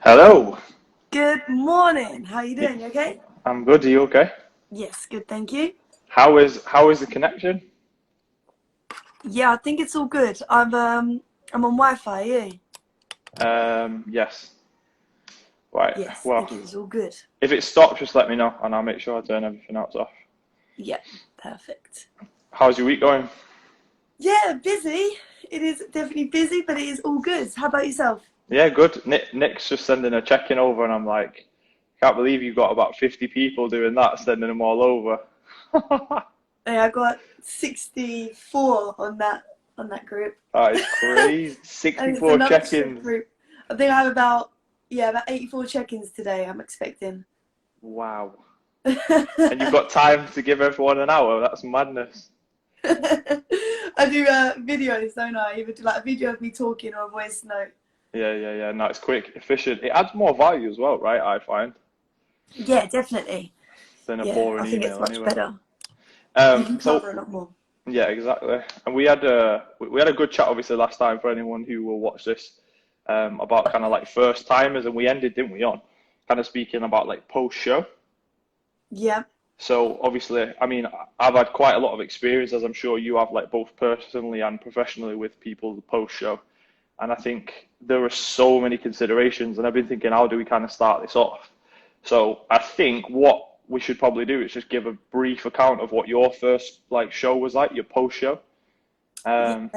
Hello. Good morning. How you Y- doing? You okay? I'm good. Are you okay? Yes, good, thank you. How is the connection? Yeah, I think it's all good. I'm on Wi-Fi, yeah. Yes. Right. Yes, I Well, think it's all good. if it stops, just let me know, and I'll make sure I turn everything else off. Yeah, perfect. How's your week going? Yeah, busy. It is definitely busy, but it is all good. How about yourself? Yeah, good. Nick's just sending a check-in over, and I'm like, can't believe you've got about 50 people doing that, sending them all over. Yeah, I got 64 on that group. That is crazy. And it's 64 another sick check-ins. group. I think I have about 84 check-ins today, I'm expecting. Wow. And you've got time to give everyone an hour. That's madness. I do videos, don't I? Either do like a video of me talking or a voice note. Yeah. No, it's quick, efficient. It adds more value as well, right? I find, Yeah, definitely. than a Yeah, I boring think it's email much anyway. better. You Um, can so cover a lot more. yeah, exactly. And we had a good chat obviously last time for anyone who will watch this about kind of like first timers, and we ended, didn't we, on kind of speaking about like post show. Yeah, So obviously, I mean, I've had quite a lot of experience, as I'm sure you have, like both personally and professionally with people post show. And I think there are so many considerations, and I've been thinking, how do we kind of start this off? So I think what we should probably do is just give a brief account of what your first like show was like, your post show, yeah, um,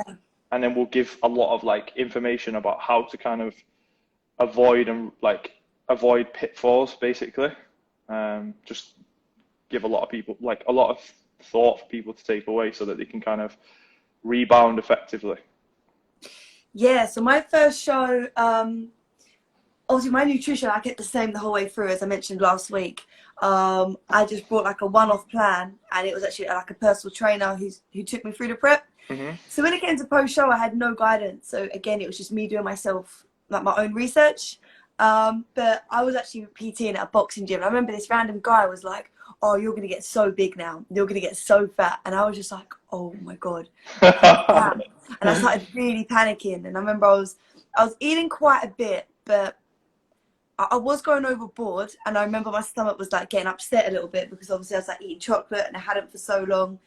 and then we'll give a lot of like information about how to kind of avoid pitfalls, basically. Just give a lot of people like a lot of thought for people to take away so that they can kind of rebound effectively. yeah. So my first show, obviously my nutrition, I kept the same the whole way through, as I mentioned last week. I just brought like a one-off plan, and it was actually like a personal trainer who took me through the prep. Hmm. So when it came to post show, I had no guidance. So again, it was just me doing myself like my own research. But I was actually PTing at a boxing gym. I remember this random guy was like, "Oh, you're gonna get so big now. You're gonna get so fat," and I was just like, "Oh my god, how fat?" And I started really panicking. And I remember I was eating quite a bit, but I was going overboard. And I remember my stomach was like getting upset a little bit because obviously I was like eating chocolate and I hadn't for so long.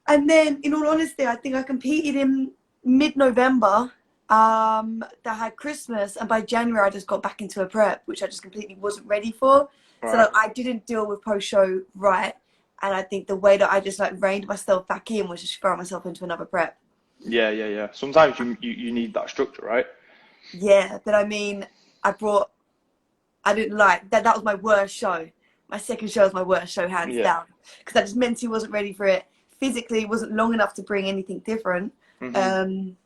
And then, in all honesty, I think I competed in mid-November. That had Christmas, and by January I just got back into a prep, which I just completely wasn't ready for. So Right. like, I didn't deal with post-show right, and I think the way that I just like reined myself back in was just throw myself into another prep. Yeah. Sometimes you need that structure, right? Yeah, but I mean, I brought. I didn't like that. That was my worst show. My second show was my worst show, hands Yeah. down, because I just mentally wasn't ready for it. Physically, wasn't long enough to bring anything different. Hmm. Um,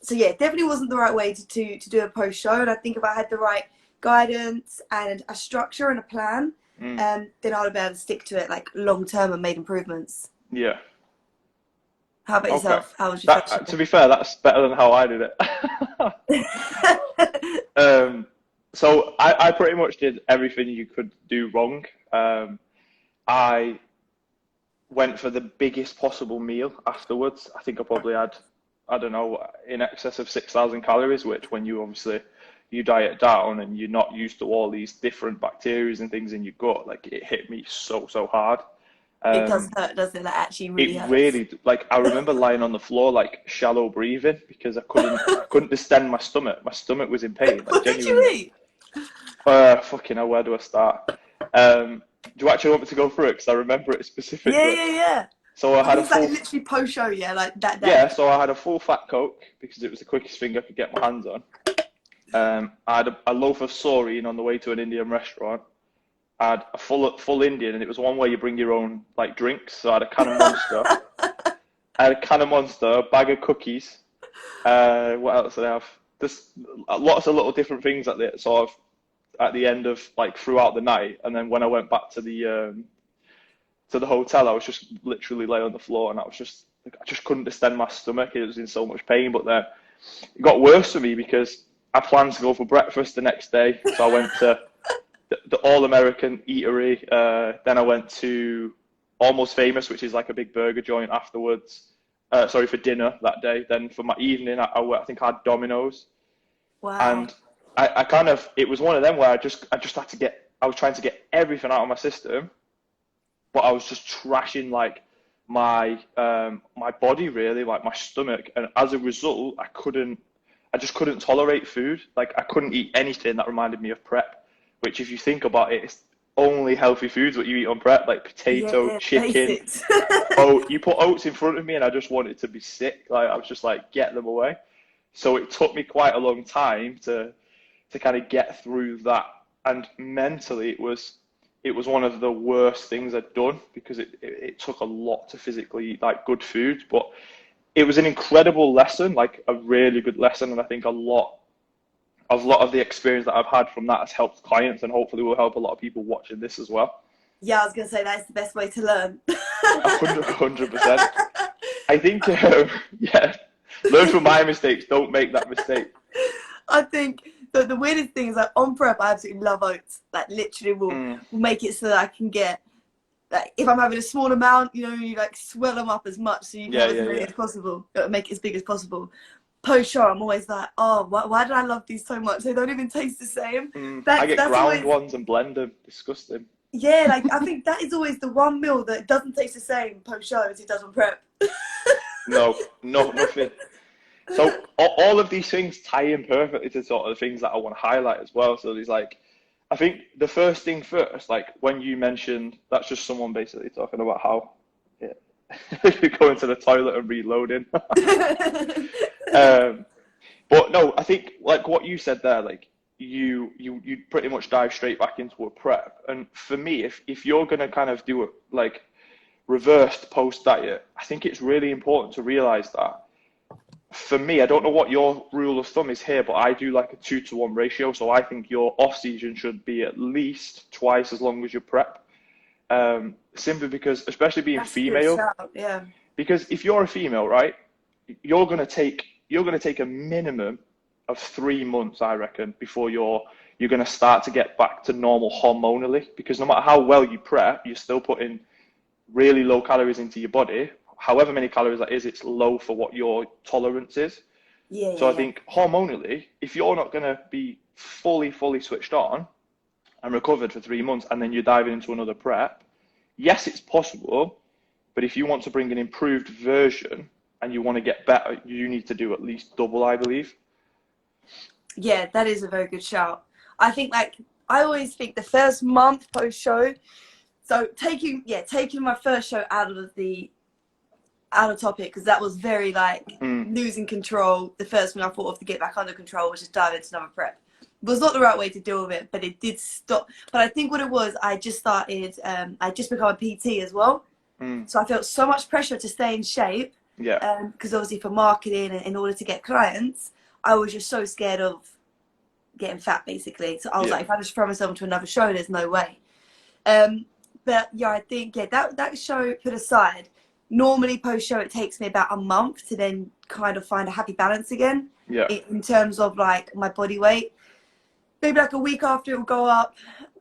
so yeah, it definitely wasn't the right way to do a post show. And I think if I had the right guidance and a structure and a plan, Mm. then I would be able to stick to it like long term and make improvements. Yeah. How about Okay. yourself? How was your That first to be fair, that's better than how I did it. show? um, so I pretty much did everything you could do wrong. I went for the biggest possible meal afterwards. I think I probably had, I don't know, in excess of 6,000 calories, which when you obviously you diet down and you're not used to all these different bacteria and things in your gut, like it hit me so hard. It does Um, hurt, doesn't it? That actually really it hurts. really like I remember lying on the floor like shallow breathing because I couldn't distend my stomach. My stomach was in pain, like What did you genuinely. eat? Fucking hell, where do I start? Do you actually want me to go through it? Because I remember it Yeah, specifically. yeah, yeah. So I Was had a this like full, literally post show? Yeah, like that yeah. day. So I had a full fat Coke because it was the quickest thing I could get my hands on. I had a loaf of saurine on the way to an Indian restaurant. I had a full Indian, and it was one where you bring your own like drinks. So I had a can of Monster. I had a can of Monster, a bag of cookies. What else did I have? Just lots of little different things at the sort of at the end of like throughout the night, and then when I went back to the hotel, I was just literally lay on the floor, and I was just like, I just couldn't distend my stomach. It was in so much pain. But then it got worse for me because I planned to go for breakfast the next day, so I went to the All American Eatery. Then I went to Almost Famous, which is like a big burger joint afterwards. Sorry, for dinner that day. Then for my evening, I think I had Domino's, Wow. and I kind of, it was one of them where I just had to get, I was trying to get everything out of my system, but I was just trashing like my body really, like my stomach, and as a result, I just couldn't tolerate food. Like I couldn't eat anything that reminded me of prep, which if you think about it, it's only healthy foods what you eat on prep, like potato, Yeah, chicken. basics. Oh, you put oats in front of me, and I just wanted to be sick. Like I was just like, get them away. So it took me quite a long time to kind of get through that. And mentally, it was one of the worst things I'd done because it took a lot to physically eat like good food. But it was an incredible lesson, like a really good lesson. And I think a lot of the experience that I've had from that has helped clients and hopefully will help a lot of people watching this as well. Yeah, I was gonna say that's the best way to learn. 100%. I think, yeah, learn from my mistakes. Don't make that mistake. I think the weirdest thing is like on prep, I absolutely love oats. Like literally, will make it so that I can get like if I'm having a small amount, you know, you like swell them up as much so you can Yeah, have as yeah, many yeah. as possible, make it as big as possible. Post show, I'm always like, oh, why did I love these so much? They don't even taste the same. I get That's ground always ones and blend them. Disgusting. yeah. Like I think that is always the one meal that doesn't taste the same post show as it does on prep. No, no, nothing. So all of these things tie in perfectly to sort of the things that I want to highlight as well. So there's like, I think the first thing first, like when you mentioned, that's just someone basically talking about how yeah, you're going to the toilet and reloading. um, but no, I think like what you said there, like you pretty much dive straight back into a prep. And for me, if you're gonna kind of do it like reversed post diet, I think it's really important to realize that for me, I don't know what your rule of thumb is here, but I do like a 2-to-1 ratio. So I think your off season should be at least twice as long as your prep. Simply because, especially being That's a good female, shout. Yeah. because if you're a female, right, you're gonna take a minimum of 3 months, I reckon, before you're gonna start to get back to normal hormonally. Because no matter how well you prep, you're still putting really low calories into your body. However many calories that is, it's low for what your tolerance is. Yeah, yeah, So I yeah. think hormonally, if you're not going to be fully switched on and recovered for 3 months and then you're diving into another prep, yes, it's possible. But if you want to bring an improved version and you want to get better, you need to do at least double, I believe. Yeah, that is a very good shout. I think like I always think the first month post show. So taking my first show out of topic because that was very like losing control. The first thing I thought of to get back under control was just dive into another prep. It was not the right way to deal with it, but it did stop. But I think what it was, I just started. I just become a PT as well, so I felt so much pressure to stay in shape. Yeah. Because obviously for marketing and in order to get clients, I was just so scared of getting fat basically. So I was Yeah. like, if I just throw myself into another show, there's no way. But yeah, I think that show put aside. Normally post show it takes me about a month to then kind of find a happy balance again. Yeah. In terms of like my body weight. Maybe like a week after it will go up.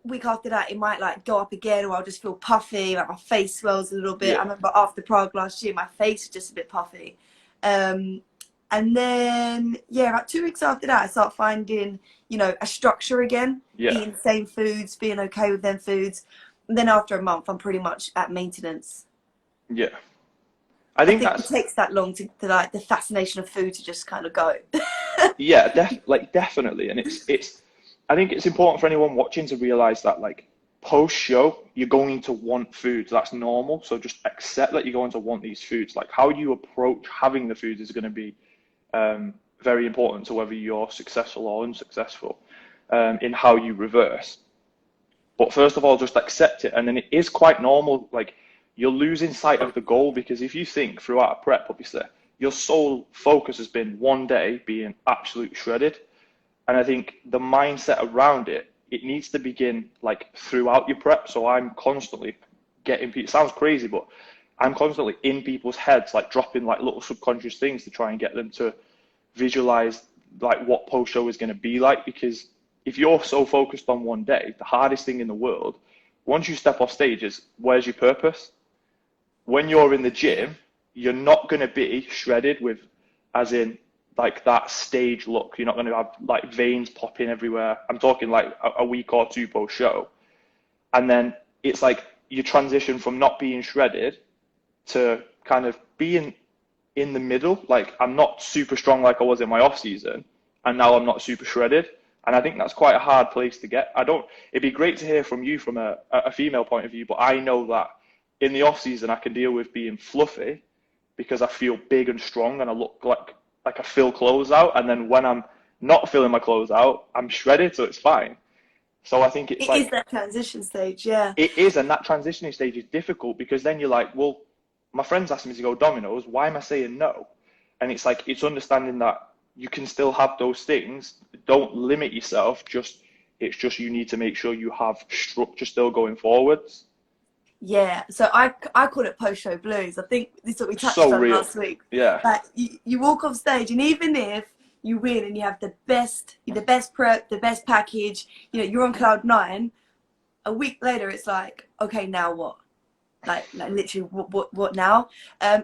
Week after that it might like go up again, or I'll just feel puffy, like my face swells a little bit. Yeah. I remember after Prague last year my face was just a bit puffy. And then yeah, about 2 weeks after that I start finding, you know, a structure again, Yeah. eating the same foods, being okay with them foods. And then after a month I'm pretty much at maintenance. Yeah. I think think it that's takes that long to like the fascination of food to just kind of go. yeah, definitely. And it's I think it's important for anyone watching to realize that like post show you're going to want foods. That's normal. So just accept that you're going to want these foods. Like how you approach having the foods is going to be very important to whether you're successful or unsuccessful in how you reverse. But first of all, just accept it. And then it is quite normal. Like you're losing sight of the goal because if you think throughout a prep, obviously, your sole focus has been one day being absolutely shredded. And I think the mindset around it, it needs to begin like throughout your prep. So I'm constantly getting people, it sounds crazy, but I'm constantly in people's heads, like dropping like little subconscious things to try and get them to visualize like what post show is going to be like. Because if you're so focused on one day, the hardest thing in the world, once you step off stage is where's your purpose? When you're in the gym, you're not going to be shredded with, as in, like that stage look. You're not going to have like veins popping everywhere. I'm talking like a week or two post show, and then it's like you transition from not being shredded to kind of being in the middle. Like I'm not super strong like I was in my off season, and now I'm not super shredded. And I think that's quite a hard place to get. It'd be great to hear from you from a female point of view, but I know that in the off season I can deal with being fluffy because I feel big and strong and I look like I fill clothes out. And then when I'm not filling my clothes out, I'm shredded, so it's fine. So I think it's It is that transition stage, yeah. it is, and that transitioning stage is difficult because then you're like, well, my friend's asking me to go Domino's. Why am I saying no? And it's like it's understanding that you can still have those things. Don't limit yourself. It's just you need to make sure you have structure still going forwards. Yeah, so I call it post-show blues. I think this is what we touched So on real. last week. Yeah. Like you walk off stage, and even if you win and you have the best prep, the best package, you're on cloud nine. A week later, it's like, okay, now what? Like literally, what now?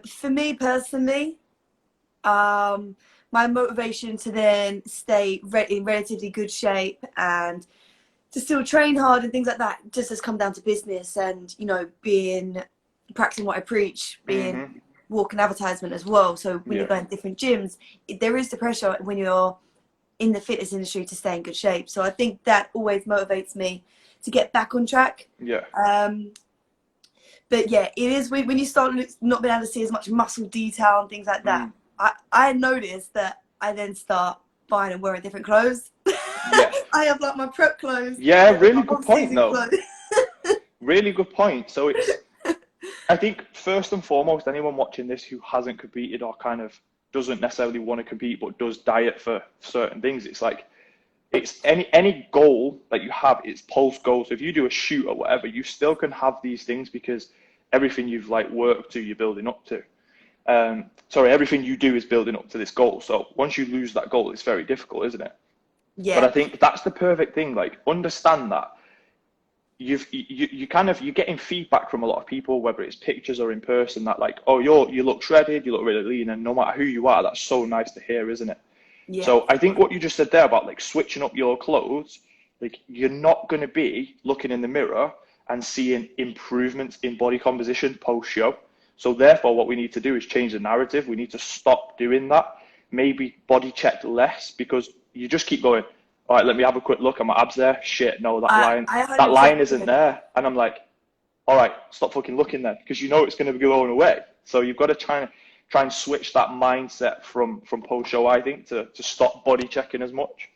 For me personally, my motivation to then stay in relatively good shape and to still train hard and things like that just has come down to business and practicing what I preach, walking advertisement as well. So when you're going to different gyms, there is the pressure when you're in the fitness industry to stay in good shape. So I think that always motivates me to get back on track. Yeah. But yeah, it is when you start not being able to see as much muscle detail and things like that. I noticed that I then start buying and wearing different clothes. Yeah. I have like my prep clothes. Yeah, really good point though. Clothes. Really good point. So I think first and foremost, anyone watching this who hasn't competed or kind of doesn't necessarily want to compete but does diet for certain things, it's like it's any goal that you have, it's post goal. So if you do a shoot or whatever, you still can have these things because everything you've like worked to, you're building up to. Everything you do is building up to this goal. So once you lose that goal, it's very difficult, isn't it? Yeah. But I think that's the perfect thing. Like, understand that you're getting feedback from a lot of people, whether it's pictures or in person, that like, oh, you look shredded, you look really lean, and no matter who you are, that's so nice to hear, isn't it? Yeah. So I think what you just said there about like switching up your clothes, like you're not going to be looking in the mirror and seeing improvements in body composition post show. So therefore, what we need to do is change the narrative. We need to stop doing that. Maybe body check less because you just keep going, all right, let me have a quick look. Are my abs there? Shit, no, that line isn't there. And I'm like, all right, stop fucking looking then, because you know it's going to be going away. So you've got to try and switch that mindset from post show, I think, to stop body checking as much.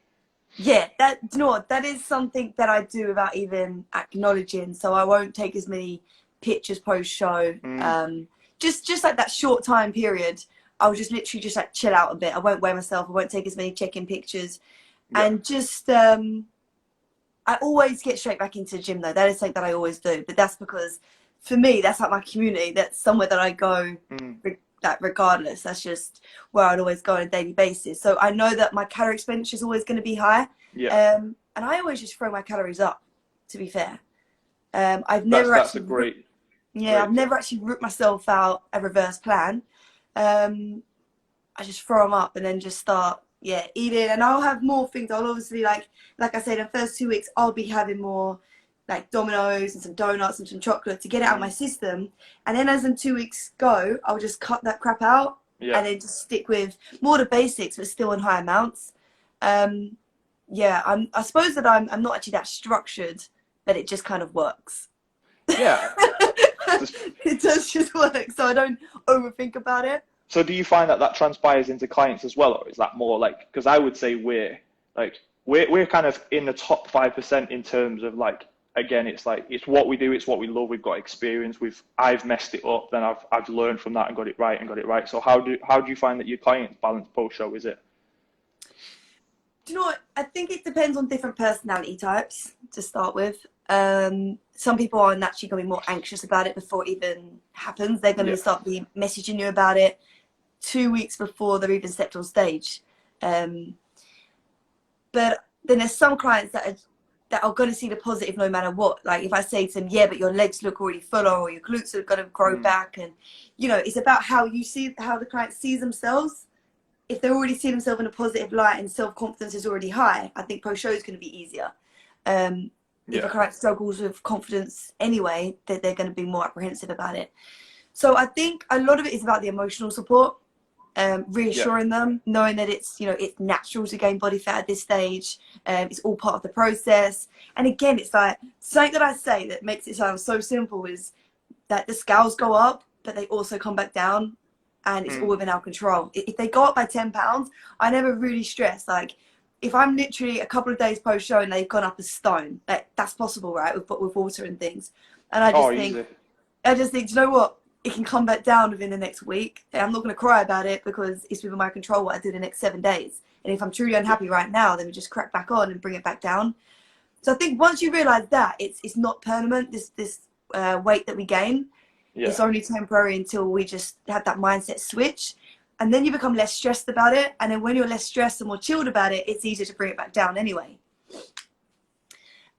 Yeah, that is something that I do without even acknowledging. So I won't take as many pictures post show. Just like that short time period, I'll just literally just like chill out a bit. I won't weigh myself. I won't take as many check-in pictures. Yeah. And just, I always get straight back into the gym though. That is something that I always do. But that's because for me, that's like my community. That's somewhere that I go regardless. That's just where I'd always go on a daily basis. So I know that my calorie expenditure is always going to be high. Yeah. And I always just throw my calories up, to be fair. I've never actually ripped myself out a reverse plan. I just throw them up and then just start eating, and I'll have more things. I'll obviously like I said, the first 2 weeks I'll be having more like Domino's and some donuts and some chocolate to get it out of my system, and then as in 2 weeks go, I'll just cut that crap out and then just stick with more the basics but still in high amounts. I suppose that I'm not actually that structured, but it just kind of works. Yeah. It does just work, so I don't overthink about it. So do you find that transpires into clients as well, or is that more like, because I would say we're kind of in the top 5% in terms of like, again, it's like, it's what we do, it's what we love, we've got experience, I've messed it up, then I've learned from that and got it right. So how do you find that your clients balance post show, is it? Do you know what? I think it depends on different personality types to start with. Some people are naturally going to be more anxious about it before it even happens. They're going to start messaging you about it 2 weeks before they've even stepped on stage. But then there's some clients that are going to see the positive no matter what. Like if I say to them, but your legs look already fuller, or your glutes are going to grow back, and it's about how the client sees themselves if they already see themselves in a positive light and self-confidence is already high, I think post-show is going to be easier. If a client struggles with confidence anyway, they're going to be more apprehensive about it. So I think a lot of it is about the emotional support, reassuring them, knowing that it's, you know, it's natural to gain body fat at this stage. It's all part of the process. And again, it's like something that I say that makes it sound so simple is that the scales go up, but they also come back down, and it's all within our control. If they go up by 10 pounds, I never really stress. Like, if I'm literally a couple of days post show and they've gone up a stone, like, that's possible, right? With water and things. And I just think, you know what? It can come back down within the next week. And I'm not going to cry about it because it's within my control what I do the next 7 days. And if I'm truly unhappy right now, then we just crack back on and bring it back down. So I think once you realize that it's not permanent, this weight that we gain, it's only temporary until we just have that mindset switch. And then you become less stressed about it. And then when you're less stressed and more chilled about it, it's easier to bring it back down anyway.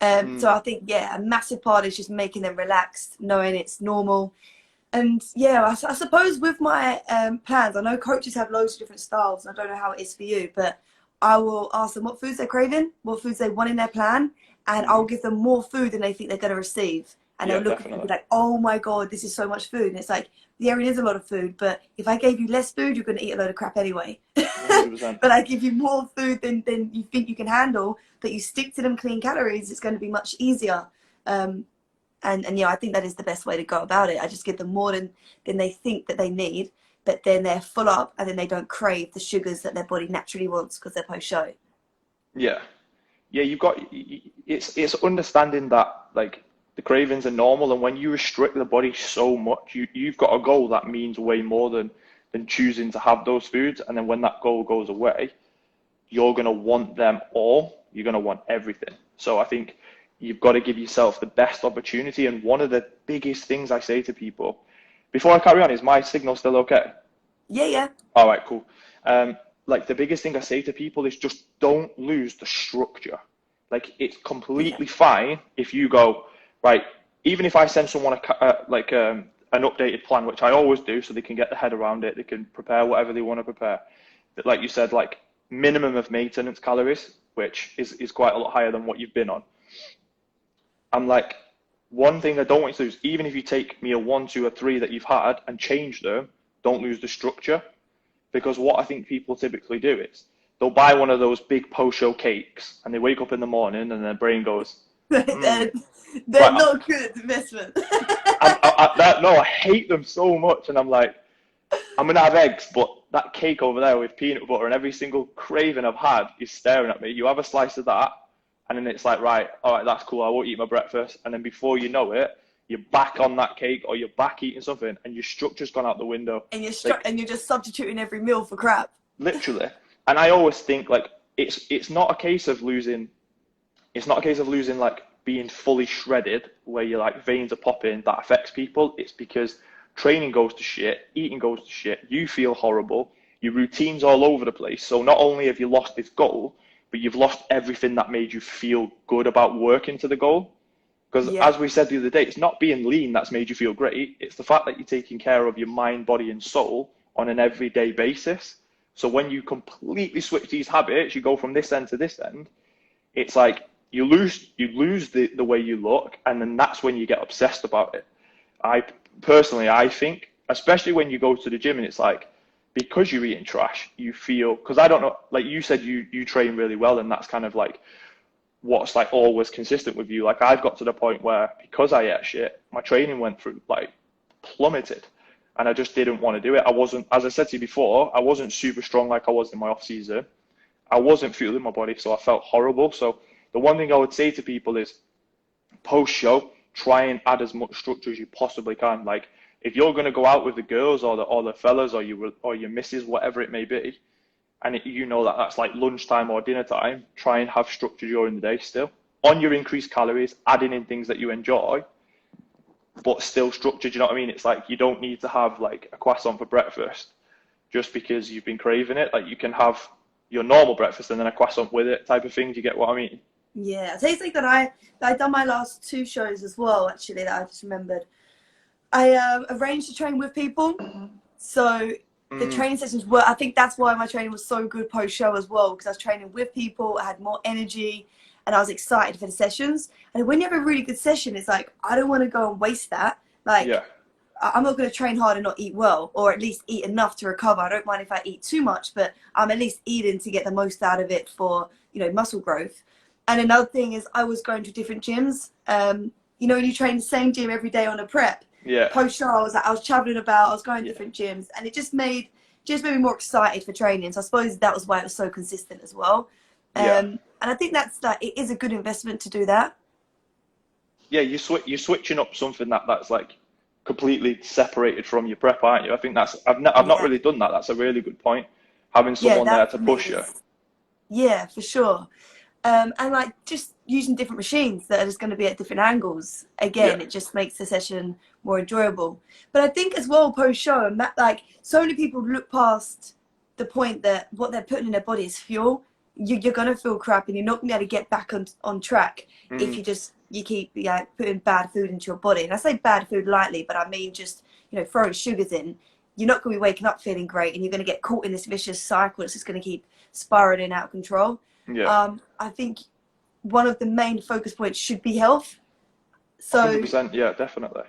So I think, a massive part is just making them relaxed, knowing it's normal. And I suppose with my plans, I know coaches have loads of different styles, and I don't know how it is for you, but I will ask them what foods they're craving, what foods they want in their plan, and I'll give them more food than they think they're going to receive. And they'll look at me and be like, oh my God, this is so much food. And it's like, yeah, it is a lot of food, but if I gave you less food, you're going to eat a load of crap anyway. But I give you more food than you think you can handle, but you stick to them clean calories, it's going to be much easier. And I think that is the best way to go about it. I just give them more than they think that they need, but then they're full up and then they don't crave the sugars that their body naturally wants because they're post-show. Yeah, you've got, it's understanding that, like, the cravings are normal, and when you restrict the body so much, you've got a goal that means way more than choosing to have those foods. And then when that goal goes away, you're going to want them all. You're going to want everything. So I think you've got to give yourself the best opportunity. And one of the biggest things I say to people, before I carry on, is my signal still okay? Yeah. All right, cool. Like, the biggest thing I say to people is just don't lose the structure. Like, it's completely fine if you go, right, even if I send someone an updated plan, which I always do so they can get their head around it, they can prepare whatever they want to prepare. But like you said, like, minimum of maintenance calories, which is quite a lot higher than what you've been on. I'm like, one thing I don't want you to do is, even if you take meal 1, 2, or 3 that you've had and change them, don't lose the structure. Because what I think people typically do is they'll buy one of those big post-show cakes and they wake up in the morning and their brain goes, they're not good investment. I hate them so much. And I'm like, I'm going to have eggs, but that cake over there with peanut butter and every single craving I've had is staring at me. You have a slice of that, and then it's like, right, all right, that's cool, I won't eat my breakfast. And then before you know it, you're back on that cake or you're back eating something and your structure's gone out the window. And you're just substituting every meal for crap. Literally. And I always think, like, it's not a case of losing, like, being fully shredded where your, like, veins are popping that affects people. It's because training goes to shit, eating goes to shit, you feel horrible, your routine's all over the place. So not only have you lost this goal, but you've lost everything that made you feel good about working to the goal. Because as we said the other day, it's not being lean that's made you feel great. It's the fact that you're taking care of your mind, body, and soul on an everyday basis. So when you completely switch these habits, you go from this end to this end, it's like you lose the way you look, and then that's when you get obsessed about it. I think, especially when you go to the gym and it's like, because you're eating trash, you feel, because I don't know, like you said, you train really well, and that's kind of like what's like always consistent with you. Like, I've got to the point where, because I ate shit, my training went through, like, plummeted, and I just didn't want to do it. I wasn't, as I said to you before, I wasn't super strong like I was in my off season. I wasn't fueling my body, so I felt horrible. So the one thing I would say to people is, post show, try and add as much structure as you possibly can. Like, if you're going to go out with the girls or the fellas or your missus, whatever it may be, and you know that that's like lunchtime or dinner time, try and have structure during the day still. On your increased calories, adding in things that you enjoy, but still structured, you know what I mean? It's like, you don't need to have like a croissant for breakfast just because you've been craving it. Like, you can have your normal breakfast and then a croissant with it type of thing. Do you get what I mean? Yeah, I'll tell you something that I done my last 2 shows as well, actually, that I just remembered. I arranged to train with people. So the training sessions were, I think that's why my training was so good post-show as well, because I was training with people, I had more energy, and I was excited for the sessions. And when you have a really good session, it's like, I don't want to go and waste that. Like, Yeah. I'm not going to train hard and not eat well, or at least eat enough to recover. I don't mind if I eat too much, but I'm at least eating to get the most out of it for, you know, muscle growth. And another thing is I was going to different gyms. You know, when you train the same gym every day on a prep, Yeah. post-show, I was traveling about, I was going to different gyms, and it just made me more excited for training. So I suppose that was why it was so consistent as well. And I think that's like, it is a good investment to do that. Yeah, you're switching up something that's like completely separated from your prep, aren't you? I think that's I've not really done that. That's a really good point. Having someone there to push you. Yeah, for sure. And like just using different machines that are just going to be at different angles. Again, it just makes the session more enjoyable. But I think as well, post-show, and that, like, so many people look past the point that what they're putting in their body is fuel. You're going to feel crap, and you're not going to be able to get back on track if you keep putting bad food into your body. And I say bad food lightly, but I mean just, you know, throwing sugars in. You're not going to be waking up feeling great, and you're going to get caught in this vicious cycle. It's just going to keep spiraling out of control. I think one of the main focus points should be health. So 100%, yeah, definitely.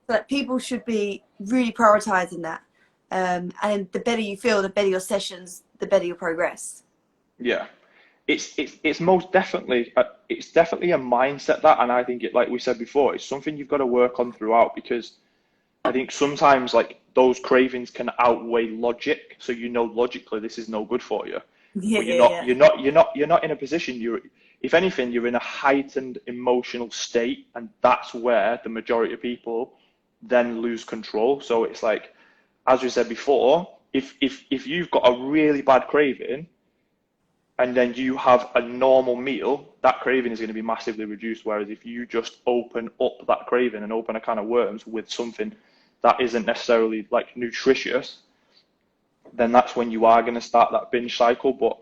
That people should be really prioritizing that. And the better you feel, the better your sessions, the better your progress. Yeah, it's most definitely it's definitely a mindset that, and I think it, like we said before, it's something you've got to work on throughout, because I think sometimes like those cravings can outweigh logic, so you know logically this is no good for you. But you're not in a position, if anything, you're in a heightened emotional state, and that's where the majority of people then lose control. So it's like, as we said before, if you've got a really bad craving and then you have a normal meal, that craving is going to be massively reduced. Whereas if you just open up that craving and open a can of worms with something that isn't necessarily like nutritious, then that's when you are going to start that binge cycle. But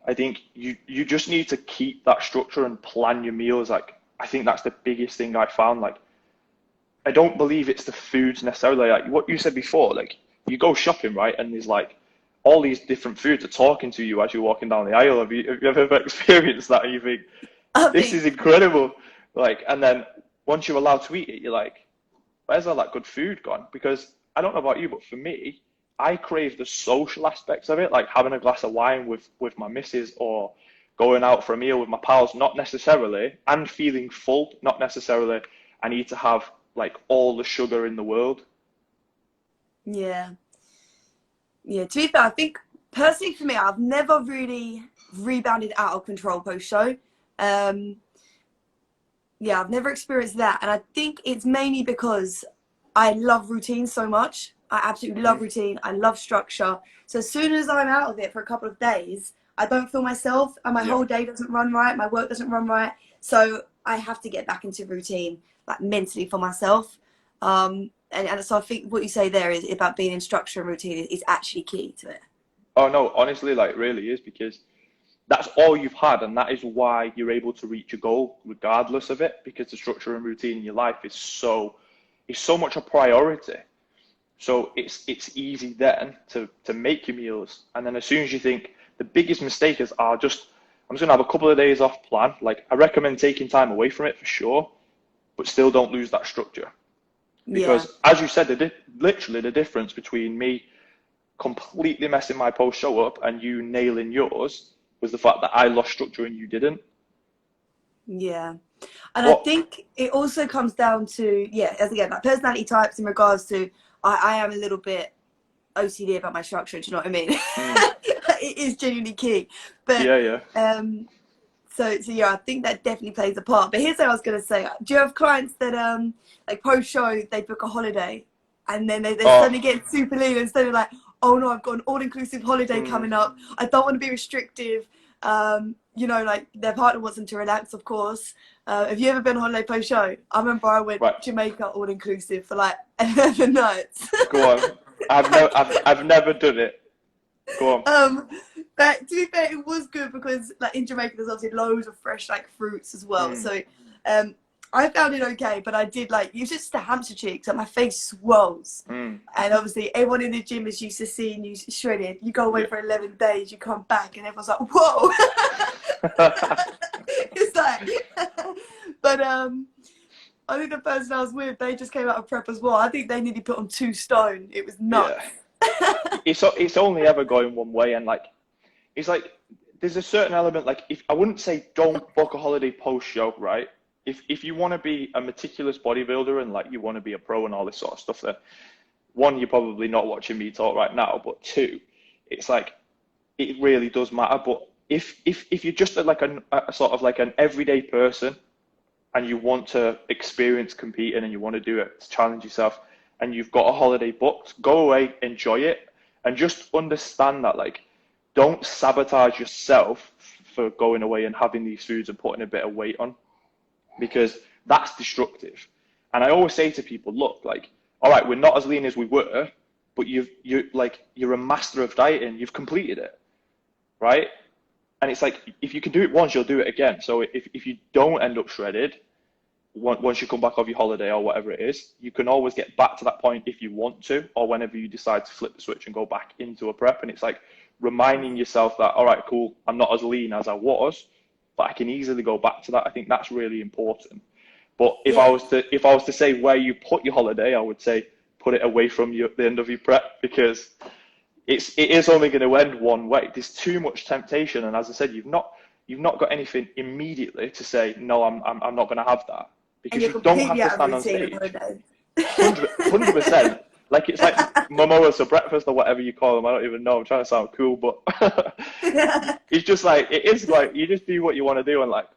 I think you just need to keep that structure and plan your meals. Like, I think that's the biggest thing I found. Like, I don't believe it's the foods necessarily. Like what you said before, like you go shopping, right? And there's like all these different foods are talking to you as you're walking down the aisle. Have you ever experienced that? And you think, this is incredible. Like, and then once you're allowed to eat it, you're like, where's all that good food gone? Because I don't know about you, but for me, I crave the social aspects of it, like having a glass of wine with my missus, or going out for a meal with my pals, not necessarily, and feeling full, not necessarily, I need to have like all the sugar in the world. Yeah. To be fair, I think personally for me, I've never really rebounded out of control post-show. I've never experienced that. And I think it's mainly because I love routine so much. I absolutely love routine. I love structure. So as soon as I'm out of it for a couple of days, I don't feel myself, and my whole day doesn't run right. My work doesn't run right. So I have to get back into routine, like mentally for myself. And so I think what you say there is about being in structure and routine is actually key to it. Oh no, honestly, like really is, because that's all you've had, and that is why you're able to reach your goal regardless of it, because the structure and routine in your life is so much a priority. So it's easy then to make your meals. And then as soon as you think, the biggest mistake is, I'm just gonna have a couple of days off plan. Like, I recommend taking time away from it for sure, but still don't lose that structure. Because as you said, literally the difference between me completely messing my post show up and you nailing yours was the fact that I lost structure and you didn't. Yeah. And I think it also comes down to, as again, like personality types in regards to, I am a little bit OCD about my structure, do you know what I mean? It is genuinely key. But So I think that definitely plays a part. But here's what I was gonna say. Do you have clients that like post show they book a holiday and then they suddenly get super lean and suddenly like, oh no, I've got an all-inclusive holiday coming up. I don't want to be restrictive. You know, like their partner wants them to relax, of course. Have you ever been on holiday post-show? I remember I went Jamaica all-inclusive for like 11 nights. Go on. I've never done it. Go on. But to be fair, it was good because like in Jamaica there's obviously loads of fresh like fruits as well. So I found it okay, but I did like, it was just the hamster cheeks, and my face swells. And obviously, everyone in the gym is used to seeing you shredded. You go away for 11 days, you come back, and everyone's like, whoa. It's like, but I think the person I was with, they just came out of prep as well. I think they nearly put on 2 stone. It was nuts. Yeah. It's only ever going one way, and like, it's like, there's a certain element, like, if I wouldn't say don't book a holiday post-show, right? If you want to be a meticulous bodybuilder and like you want to be a pro and all this sort of stuff, then one, you're probably not watching me talk right now, but two, it's like, it really does matter. But if you're just like a sort of like an everyday person and you want to experience competing and you want to do it to challenge yourself and you've got a holiday booked, go away, enjoy it, and just understand that, like, don't sabotage yourself for going away and having these foods and putting a bit of weight on, because that's destructive. And I always say to people, look, like, all right, we're not as lean as we were, but you're a master of dieting. You've completed it, right? And it's like, if you can do it once, you'll do it again. So if you don't end up shredded, once you come back off your holiday or whatever it is, you can always get back to that point if you want to, or whenever you decide to flip the switch and go back into a prep. And it's like reminding yourself that, all right, cool, I'm not as lean as I was, but I can easily go back to that. I think that's really important. But if I was to say where you put your holiday, I would say put it away from the end of your prep, because it is only going to end one way. There's too much temptation, and as I said, you've not got anything immediately to say no. I'm not going to have that, because you don't have to stand on stage. 100%. Like, it's like mimosas for breakfast or whatever you call them. I don't even know. I'm trying to sound cool, but it's just like, it is like, you just do what you want to do, and like,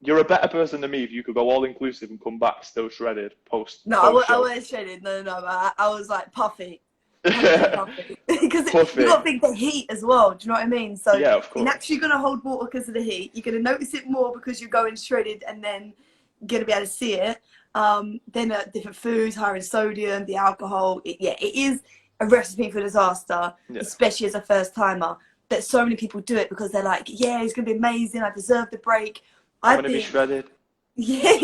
you're a better person than me if you could go all inclusive and come back still shredded post. No, I wasn't shredded. No. I was like puffy. Because you've got to think the heat as well. Do you know what I mean? So yeah, of course. You're actually going to hold water because of the heat. You're going to notice it more because you're going shredded, and then you're going to be able to see it. Then different foods, higher in sodium, the alcohol. It is a recipe for disaster, especially as a first timer. But so many people do it because they're like, yeah, it's going to be amazing. I deserve the break. I'm going to be shredded. Yeah.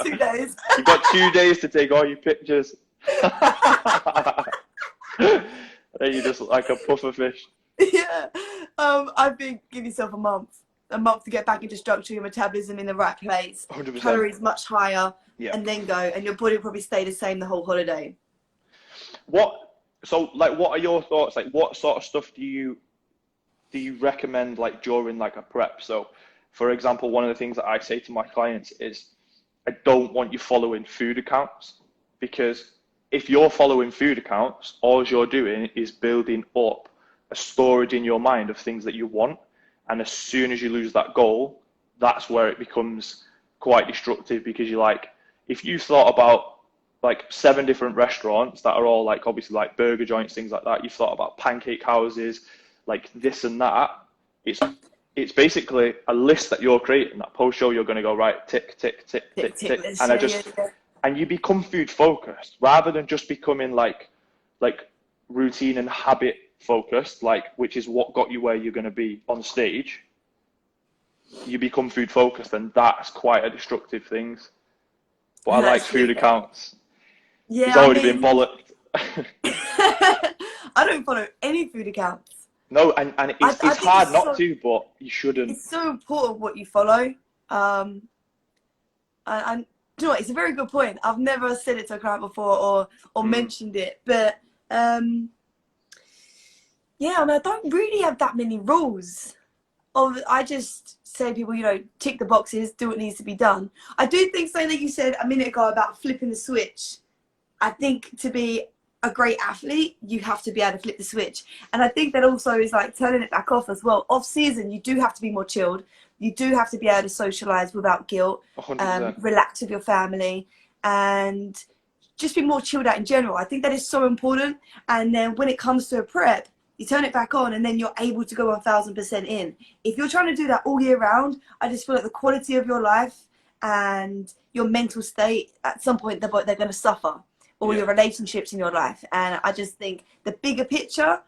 2 days. You've got 2 days to take all your pictures. Then you just look like a puffer fish. Yeah. I think give yourself a month to get back into structure, your metabolism in the right place, 100%. Calories much higher, and then go, and your body will probably stay the same the whole holiday. So like, what are your thoughts? Like, what sort of stuff do you recommend, like, during like a prep? So for example, one of the things that I say to my clients is, I don't want you following food accounts, because if you're following food accounts, all you're doing is building up a storage in your mind of things that you want. And as soon as you lose that goal, that's where it becomes quite destructive, because you're like, if you thought about like 7 different restaurants that are all like, obviously like burger joints, things like that, you've thought about pancake houses, like this and that, it's basically a list that you're creating. That post show, you're going to go, right, tick, tick, tick, tick, tick, tick. And and you become food focused rather than just becoming like routine and habit focused, like, which is what got you where you're going to be on stage. You become food focused, and that's quite a destructive thing. But I like food accounts. Yeah, it's already been bollocked. I don't follow any food accounts. No, and it's hard not to, but you shouldn't. It's so important what you follow. And do you know what? It's a very good point. I've never said it to a client before or mentioned it, but yeah, and I don't really have that many rules. I just say to people, tick the boxes, do what needs to be done. I do think something that you said a minute ago about flipping the switch. I think to be a great athlete, you have to be able to flip the switch. And I think that also is like turning it back off as well. Off season, you do have to be more chilled. You do have to be able to socialize without guilt, relax with your family, and just be more chilled out in general. I think that is so important. And then when it comes to a prep, you turn it back on, and then you're able to go 1000% in. If you're trying to do that all year round, I just feel like the quality of your life and your mental state, at some point, they're going to suffer. Or your relationships in your life. And I just think the bigger picture,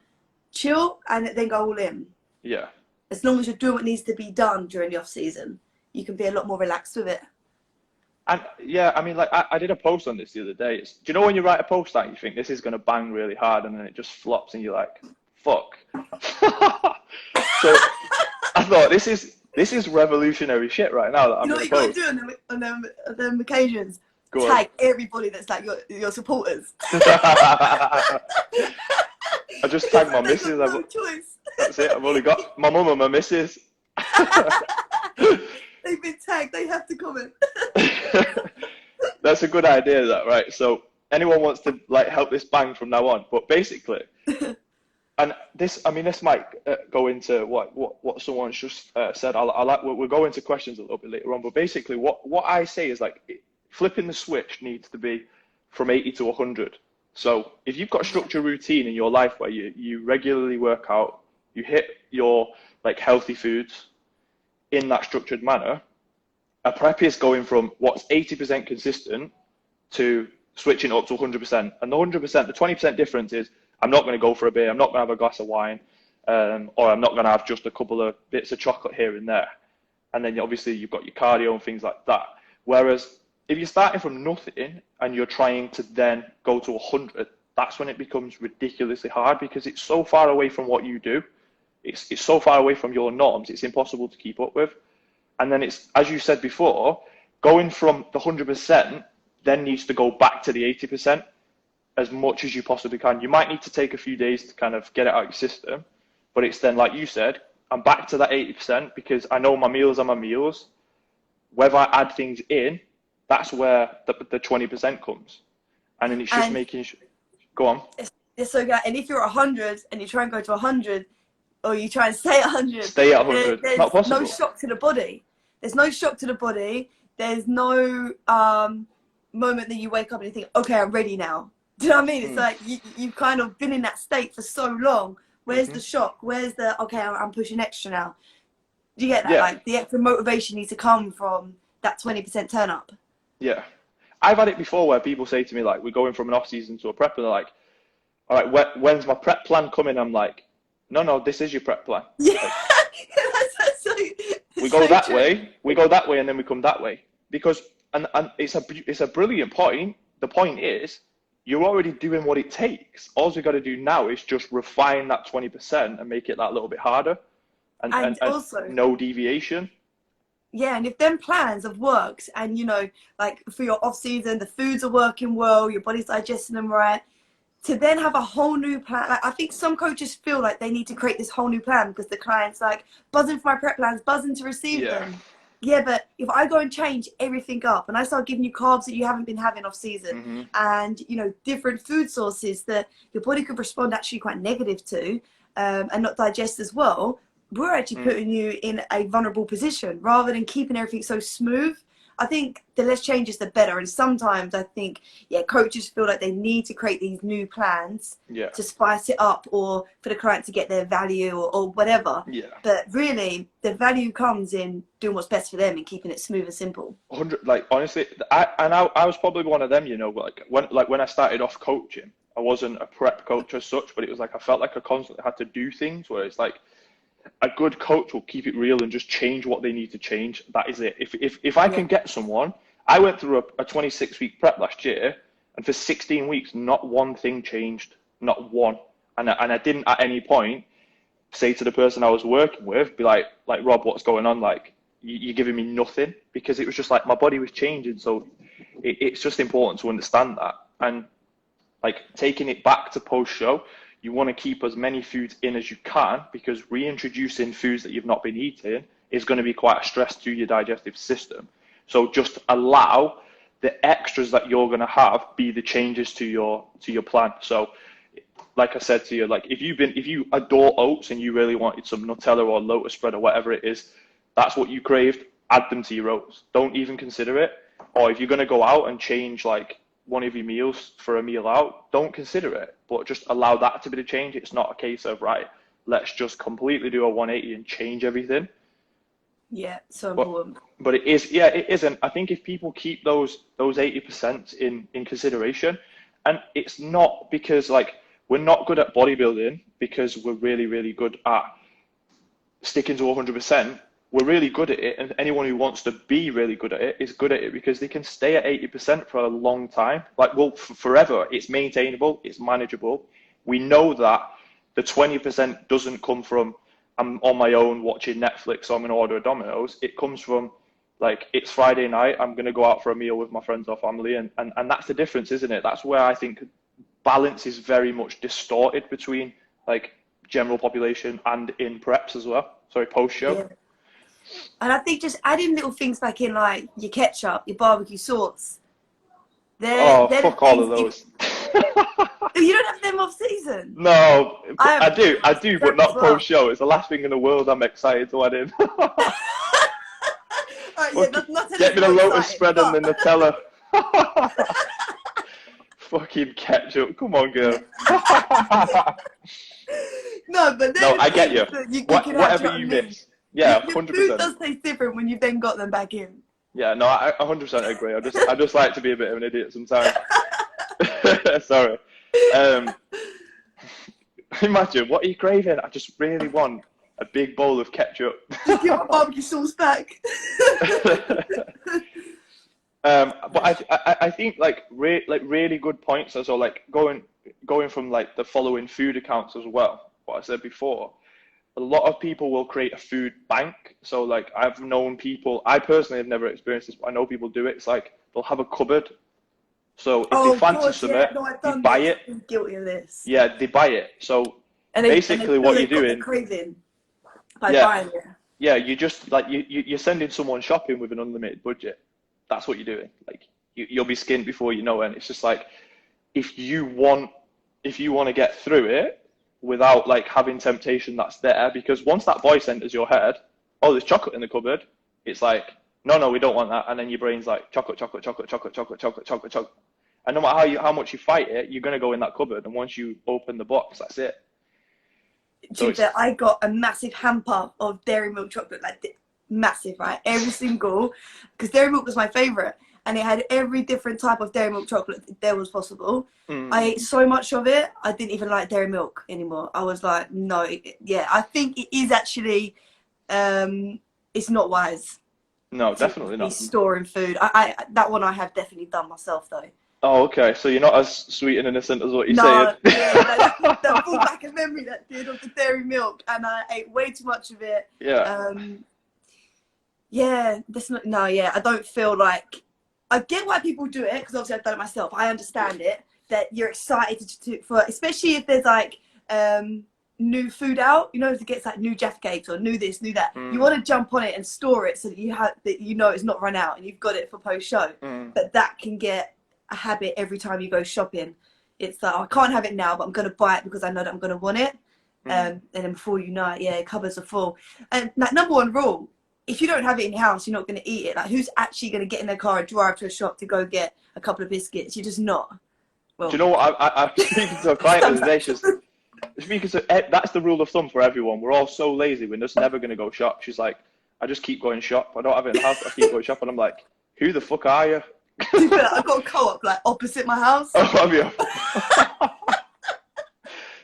chill, and then go all in. Yeah. As long as you're doing what needs to be done during the off season, you can be a lot more relaxed with it. And yeah, I mean, like I did a post on this the other day. Do you know when you write a post that you think this is going to bang really hard and then it just flops and you're like, fuck. So I thought this is revolutionary shit right now that I'm You know going what to you got to post. do on them occasions? Go on. Tag everybody that's like your supporters. I just tagged my They got missus. no choice. That's it. I've only got my mum and my missus. They've been tagged. They have to comment. That's a good idea, that right? So anyone wants to like help this bang from now on, but basically, and this, I mean, this might go into what someone's just said. We'll go into questions a little bit later on, but basically, what I say is like flipping the switch needs to be from 80 to 100. So if you've got a structured routine in your life where you regularly work out, you hit your like healthy foods in that structured manner, a prep is going from what's 80% consistent to switching up to 100%. And the 100%, the 20% difference is I'm not going to go for a beer, I'm not going to have a glass of wine, or I'm not going to have just a couple of bits of chocolate here and there. And then obviously you've got your cardio and things like that. Whereas if you're starting from nothing and you're trying to then go to 100, that's when it becomes ridiculously hard because it's so far away from what you do. It's so far away from your norms, it's impossible to keep up with. And then it's, as you said before, going from the 100% then needs to go back to the 80% as much as you possibly can. You might need to take a few days to kind of get it out of your system, but it's then, like you said, I'm back to that 80% because I know my meals are my meals. Whether I add things in, that's where the 20% comes. And then it's just making sure, go on. It's so good. And if you're 100 and you try and go to 100, or you try and stay at 100, stay at 100. there's not possible. no shock to the body. There's no shock to the body. There's no moment that you wake up and you think, okay, I'm ready now. Do you know what I mean? It's like you've kind of been in that state for so long. Where's the shock? Where's the, okay, I'm pushing extra now? Do you get that? Yeah. Like the extra motivation needs to come from that 20% turn up. Yeah. I've had it before where people say to me, like, we're going from an off season to a prep, and they're like, all right, when's my prep plan coming? I'm like, no, this is your prep plan. Yeah. Like, we go that way, and then we come that way. Because, and it's a brilliant point. The point is, you're already doing what it takes. All we got to do now is just refine that 20% and make it that little bit harder. And also, no deviation. Yeah, and if them plans have worked and, you know, like for your off season, the foods are working well, your body's digesting them right, to then have a whole new plan. Like, I think some coaches feel like they need to create this whole new plan because the client's like buzzing for my prep plans, buzzing to receive them. Yeah, but if I go and change everything up and I start giving you carbs that you haven't been having off season and, you know, different food sources that your body could respond actually quite negative to and not digest as well, we're actually putting you in a vulnerable position rather than keeping everything so smooth. I think the less changes, the better. And sometimes I think, coaches feel like they need to create these new plans to spice it up or for the client to get their value or whatever. Yeah. But really, the value comes in doing what's best for them and keeping it smooth and simple. 100, like, honestly, I was probably one of them, you know, when I started off coaching, I wasn't a prep coach as such, but it was like I felt like I constantly had to do things where it's like, a good coach will keep it real and just change what they need to change. That is it. If I can get someone, I went through a 26-week prep last year, and for 16 weeks, not one thing changed, not one. And I didn't at any point say to the person I was working with, be like Rob, what's going on? Like, you're giving me nothing, because it was just like my body was changing. So it's just important to understand that. And like taking it back to post-show, you want to keep as many foods in as you can, because reintroducing foods that you've not been eating is going to be quite a stress to your digestive system. So just allow the extras that you're going to have be the changes to your plan. So like I said to you, like if you adore oats and you really wanted some Nutella or Lotus spread or whatever it is, that's what you craved, add them to your oats. Don't even consider it. Or if you're going to go out and change like one of your meals for a meal out, don't consider it, but just allow that to be the change. It's not a case of, right, let's just completely do a 180 and change everything. Yeah, so important. But it is, it isn't. I think if people keep those 80% in consideration, and it's not because like we're not good at bodybuilding because we're really, really good at sticking to 100%. we're really good at it, and anyone who wants to be really good at it is good at it because they can stay at 80% for a long time. Like, well, forever. It's maintainable, it's manageable. We know that the 20% doesn't come from I'm on my own watching Netflix, so I'm going to order a Domino's. It comes from, like, it's Friday night, I'm going to go out for a meal with my friends or family, and that's the difference, isn't it? That's where I think balance is very much distorted between, like, general population and in preps as well. Sorry, post-show. Yeah. And I think just adding little things back in, like your ketchup, your barbecue sauce. They're fuck all of those. You don't have them off season? No, I do, but not well. post-show. It's the last thing in the world I'm excited to add in. Right, yeah, not get me the Lotus spread and the Nutella. Fucking ketchup. Come on, girl. No, but then no, I get you. Whatever you miss. Yeah, 100%. Food does taste different when you've then got them back in. Yeah, no, I 100% agree. I just like to be a bit of an idiot sometimes. Sorry. Imagine, what are you craving? I just really want a big bowl of ketchup. Just give my barbecue sauce back. But I think like really good points. So like going from like the following food accounts as well. What I said before, a lot of people will create a food bank. So like I've known people. I personally have never experienced this, but I know people do it. It's like they'll have a cupboard. So if they fancy something, they buy it. I'm guilty of this. Yeah, they buy it. So basically, what you're doing, craving by buying it. Yeah, you just like you're sending someone shopping with an unlimited budget. That's what you're doing. Like you'll be skinned before you know it. And it's just like if you want to get through it without like having temptation that's there, because once that voice enters your head, oh, there's chocolate in the cupboard. It's like no, we don't want that. And then your brain's like chocolate. And no matter how much you fight it, you're gonna go in that cupboard. And once you open the box, that's it. I got a massive hamper of Dairy Milk chocolate, like massive, right? Every single, because Dairy Milk was my favorite, and it had every different type of Dairy Milk chocolate there was possible. I ate so much of it, I didn't even like Dairy Milk anymore. I was like, no, I think it is actually, it's not wise. No, definitely not. Storing food. I that one I have definitely done myself though. Oh, okay. So you're not as sweet and innocent as what you're saying. Yeah, that full back of memory that did of the Dairy Milk, and I ate way too much of it. Yeah. I don't feel like I get why people do it, because obviously I've done it myself. I understand it, that you're excited for, especially if there's like new food out, you know, if it gets like new Jaffa cakes or new this, new that. You want to jump on it and store it so that it's not run out and you've got it for post show. But that can get a habit every time you go shopping. It's like, oh, I can't have it now, but I'm going to buy it because I know that I'm going to want it. And then before you know it, cupboards are full. And like number one rule, if you don't have it in your house, you're not going to eat it. Like, who's actually going to get in their car and drive to a shop to go get a couple of biscuits? You're just not. Well, do you know what? I'm speaking to a client today. That's the rule of thumb for everyone. We're all so lazy. We're just never going to go shop. She's like, I just keep going shop. I don't have it in the house. I keep going shop. And I'm like, who the fuck are you? I've got a co-op like opposite my house. Oh, have you?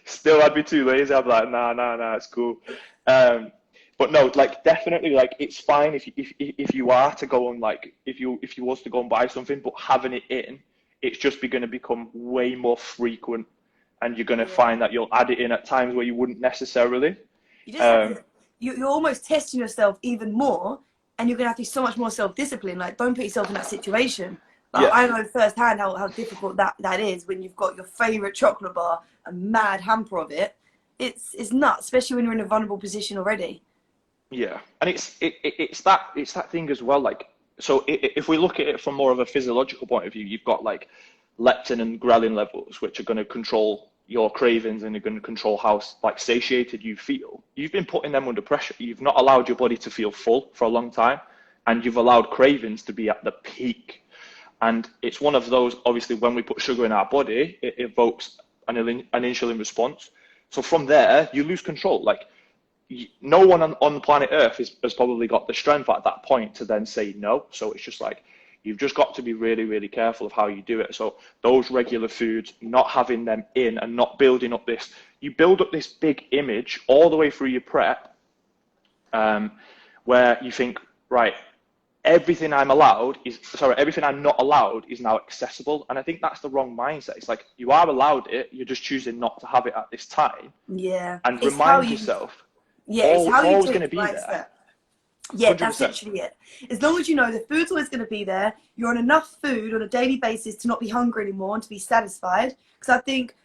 Still, I'd be too lazy. I'd be like, nah, it's cool. But no, like definitely, like it's fine if you are to go and like if you was to go and buy something, but having it in, it's just going to become way more frequent, and you're going to find that you'll add it in at times where you wouldn't necessarily. You just you're almost testing yourself even more, and you're going to have to be so much more self-disciplined. Like, don't put yourself in that situation. Like, I know firsthand how difficult that is when you've got your favourite chocolate bar, a mad hamper of it. It's nuts, especially when you're in a vulnerable position already. Yeah, and it's that thing as well. Like, so if we look at it from more of a physiological point of view, you've got like leptin and ghrelin levels, which are going to control your cravings and are going to control how like satiated you feel. You've been putting them under pressure. You've not allowed your body to feel full for a long time, and you've allowed cravings to be at the peak. And it's one of those, obviously, when we put sugar in our body, it evokes an insulin response. So from there, you lose control. Like, no one on planet Earth has probably got the strength at that point to then say no. So it's just like, you've just got to be really, really careful of how you do it. So those regular foods, not having them in and not building up this, you build up this big image all the way through your prep, where you think, right, everything I'm not allowed is now accessible. And I think that's the wrong mindset. It's like, you are allowed it, you're just choosing not to have it at this time. Yeah. And It's remind yourself, it's how you always take going to be the right there. step. Yeah, that's 100%. literally it. As long as you know the food's always going to be there, you're on enough food on a daily basis to not be hungry anymore and to be satisfied. Because I think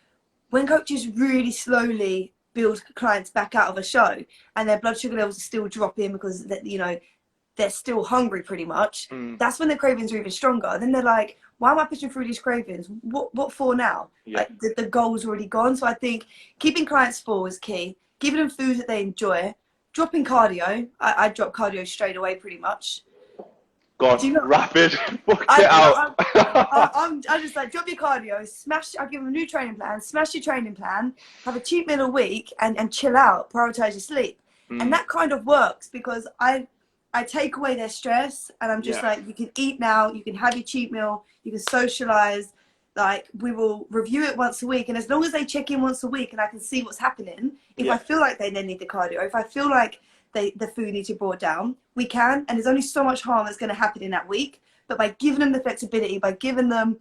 when coaches really slowly build clients back out of a show and their blood sugar levels are still dropping because they're still hungry pretty much, that's when the cravings are even stronger. And then they're like, why am I pushing through these cravings? What for now? Yeah. Like the goal's already gone. So I think keeping clients full is key. Giving them food that they enjoy. Dropping cardio. I drop cardio straight away pretty much. Go on, rapid. Fuck it out. I'm just like, drop your cardio, smash. I give them a new training plan, smash your training plan, have a cheat meal a week, and chill out, prioritize your sleep. And that kind of works because I take away their stress, and I'm just like, you can eat now, you can have your cheat meal, you can socialize. Like, we will review it once a week, and as long as they check in once a week and I can see what's happening, if I feel like they then need the cardio, if I feel like the food needs to be brought down, we can. And there's only so much harm that's going to happen in that week. But by giving them the flexibility, by giving them,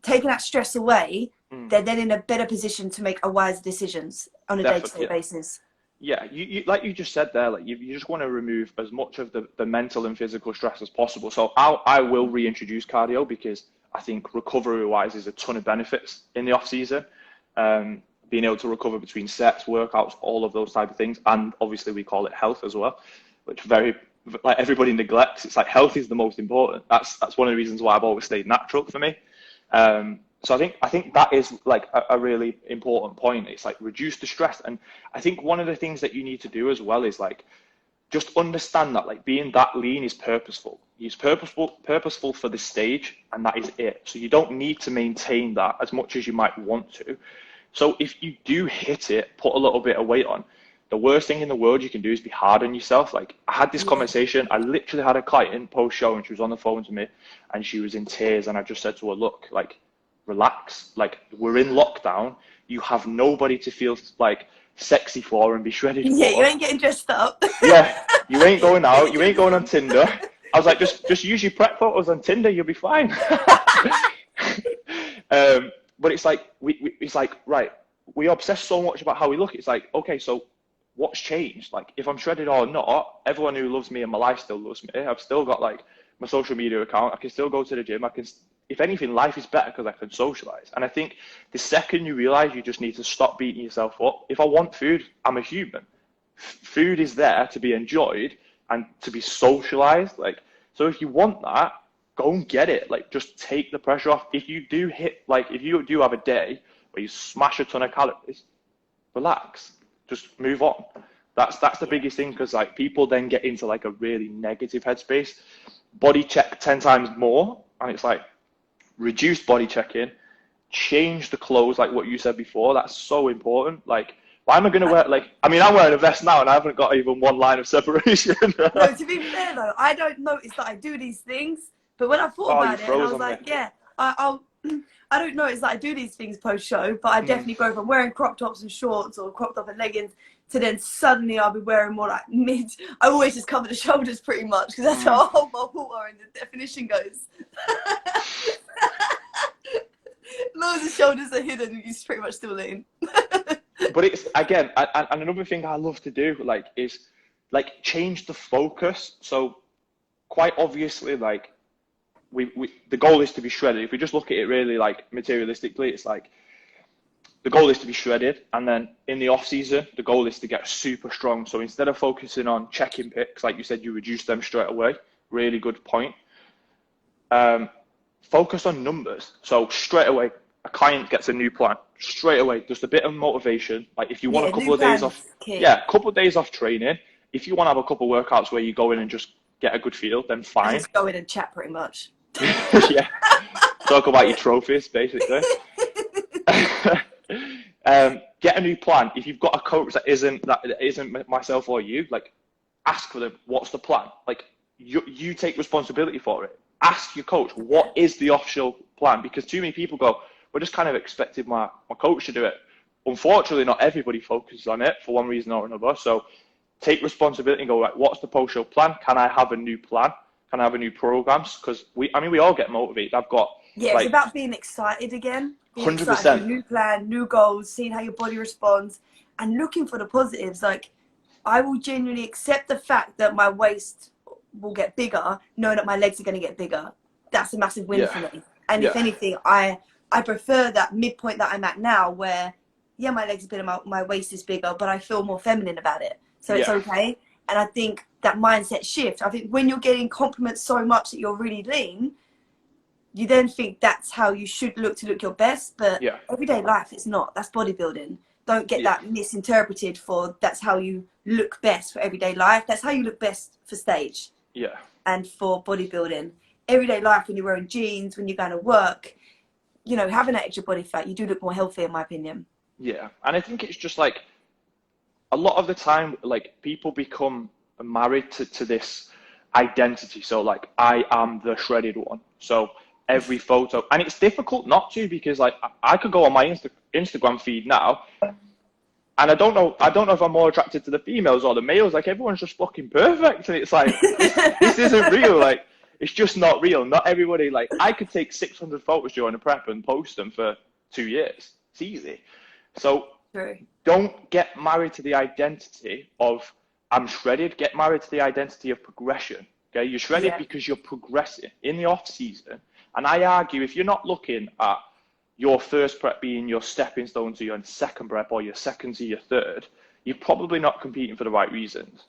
taking that stress away, they're then in a better position to make a wise decisions on a day-to-day basis. Yeah, you like you just said there, like you just want to remove as much of the mental and physical stress as possible. So I will reintroduce cardio because I think recovery-wise is a ton of benefits in the off-season. Being able to recover between sets, workouts, all of those type of things. And obviously we call it health as well, which like everybody neglects. It's like health is the most important. That's one of the reasons why I've always stayed natural for me. So I think that is like a really important point. It's like reduce the stress. And I think one of the things that you need to do as well is like, just understand that like being that lean is purposeful. It's purposeful for the stage, and that is it. So you don't need to maintain that as much as you might want to. So if you do hit it, put a little bit of weight on. The worst thing in the world you can do is be hard on yourself. Like I had this conversation. I literally had a client post show, and she was on the phone to me, and she was in tears. And I just said to her, "Look, like relax. Like we're in lockdown. You have nobody to feel like sexy for and be shredded for. Yeah, you ain't getting dressed up. Yeah, you ain't going out. You ain't going on Tinder." I was like, just use your prep photos on Tinder. You'll be fine. But it's like it's like, right, we obsess so much about how we look. It's like, okay, so what's changed? Like if I'm shredded or not, everyone who loves me and my life still loves me. I've still got like my social media account. I can still go to the gym. If anything, life is better because I can socialize. And I think the second you realize you just need to stop beating yourself up. If I want food, I'm a human. Food is there to be enjoyed and to be socialized. Like, so if you want that, go and get it. Like, just take the pressure off. If you do have a day where you smash a ton of calories, relax. Just move on. That's the biggest thing, because like people then get into like a really negative headspace. Body check 10 times more, and it's like reduce body checking, change the clothes, like what you said before. That's so important. Like, why am I going to wear, like, I mean, I'm wearing a vest now and I haven't got even one line of separation. No, to be fair though, I don't notice that I do these things, but when I thought about it, and I was like, yeah, I don't notice that I do these things post-show, but I definitely go from wearing crop tops and shorts or crop top and leggings to then suddenly I'll be wearing more like I always just cover the shoulders pretty much, because that's how I hold my water and the definition goes. As long as the shoulders are hidden, you're pretty much still lean. But it's, again, and another thing I love to do, like, is like change the focus. So quite obviously, like, the goal is to be shredded. If we just look at it really like materialistically, it's like the goal is to be shredded, and then in the off season the goal is to get super strong. So instead of focusing on checking pics, like you said, you reduce them straight away. Really good point. Focus on numbers. So straight away a client gets a new plan, straight away just a bit of motivation. Like if you want a couple of days off, a couple of days off training, if you want to have a couple of workouts where you go in and just get a good feel, then fine. Just go in and chat pretty much. Yeah, talk about your trophies basically. Get a new plan. If you've got a coach that isn't myself or you, like, ask for them, what's the plan? Like, you take responsibility for it. Ask your coach, what is the official plan? Because too many people go, we're just kind of expecting my coach to do it. Unfortunately, not everybody focuses on it for one reason or another. So take responsibility and go, right, what's the post-show plan? Can I have a new plan? Can I have a new programs? Because we all get motivated. I've got Yeah, it's about being excited again. Being excited for a 100%. new plan, new goals, seeing how your body responds, and looking for the positives. Like, I will genuinely accept the fact that my waist will get bigger, knowing that my legs are going to get bigger. That's a massive win for me. And if anything, I prefer that midpoint that I'm at now, where my legs are bigger, my waist is bigger, but I feel more feminine about it. So it's okay. And I think that mindset shift. I think when you're getting compliments so much that you're really lean, you then think that's how you should look your best. But everyday life, it's not. That's bodybuilding. Don't get that misinterpreted for that's how you look best for everyday life. That's how you look best for stage. Yeah. And for bodybuilding. Everyday life, when you're wearing jeans, when you're going to work, you know, having that extra body fat, you do look more healthy, in my opinion. Yeah. And I think it's just like, a lot of the time, like, people become married to this identity. So, like, I am the shredded one. So every photo, and it's difficult not to, because, like, I could go on my Instagram feed now, and I don't know if I'm more attracted to the females or the males. Like, everyone's just fucking perfect, and it's like, this isn't real. Like, it's just not real. Not everybody. Like, I could take 600 photos during a prep and post them for 2 years. It's easy. So don't get married to the identity of I'm shredded. Get married to the identity of progression. Okay, you're shredded because you're progressing in the off season. And I argue, if you're not looking at your first prep being your stepping stone to your second prep, or your second to your third, you're probably not competing for the right reasons.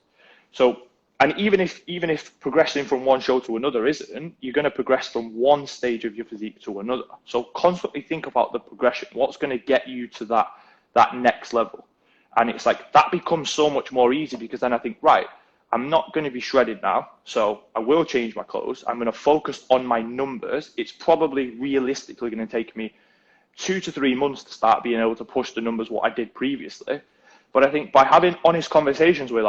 So, and even if progressing from one show to another isn't, you're going to progress from one stage of your physique to another. So constantly think about the progression. What's going to get you to that next level? And it's like, that becomes so much more easy, because then I think, right, I'm not going to be shredded now, so I will change my clothes. I'm going to focus on my numbers. It's probably realistically going to take me 2 to 3 months to start being able to push the numbers what I did previously. But I think by having honest conversations with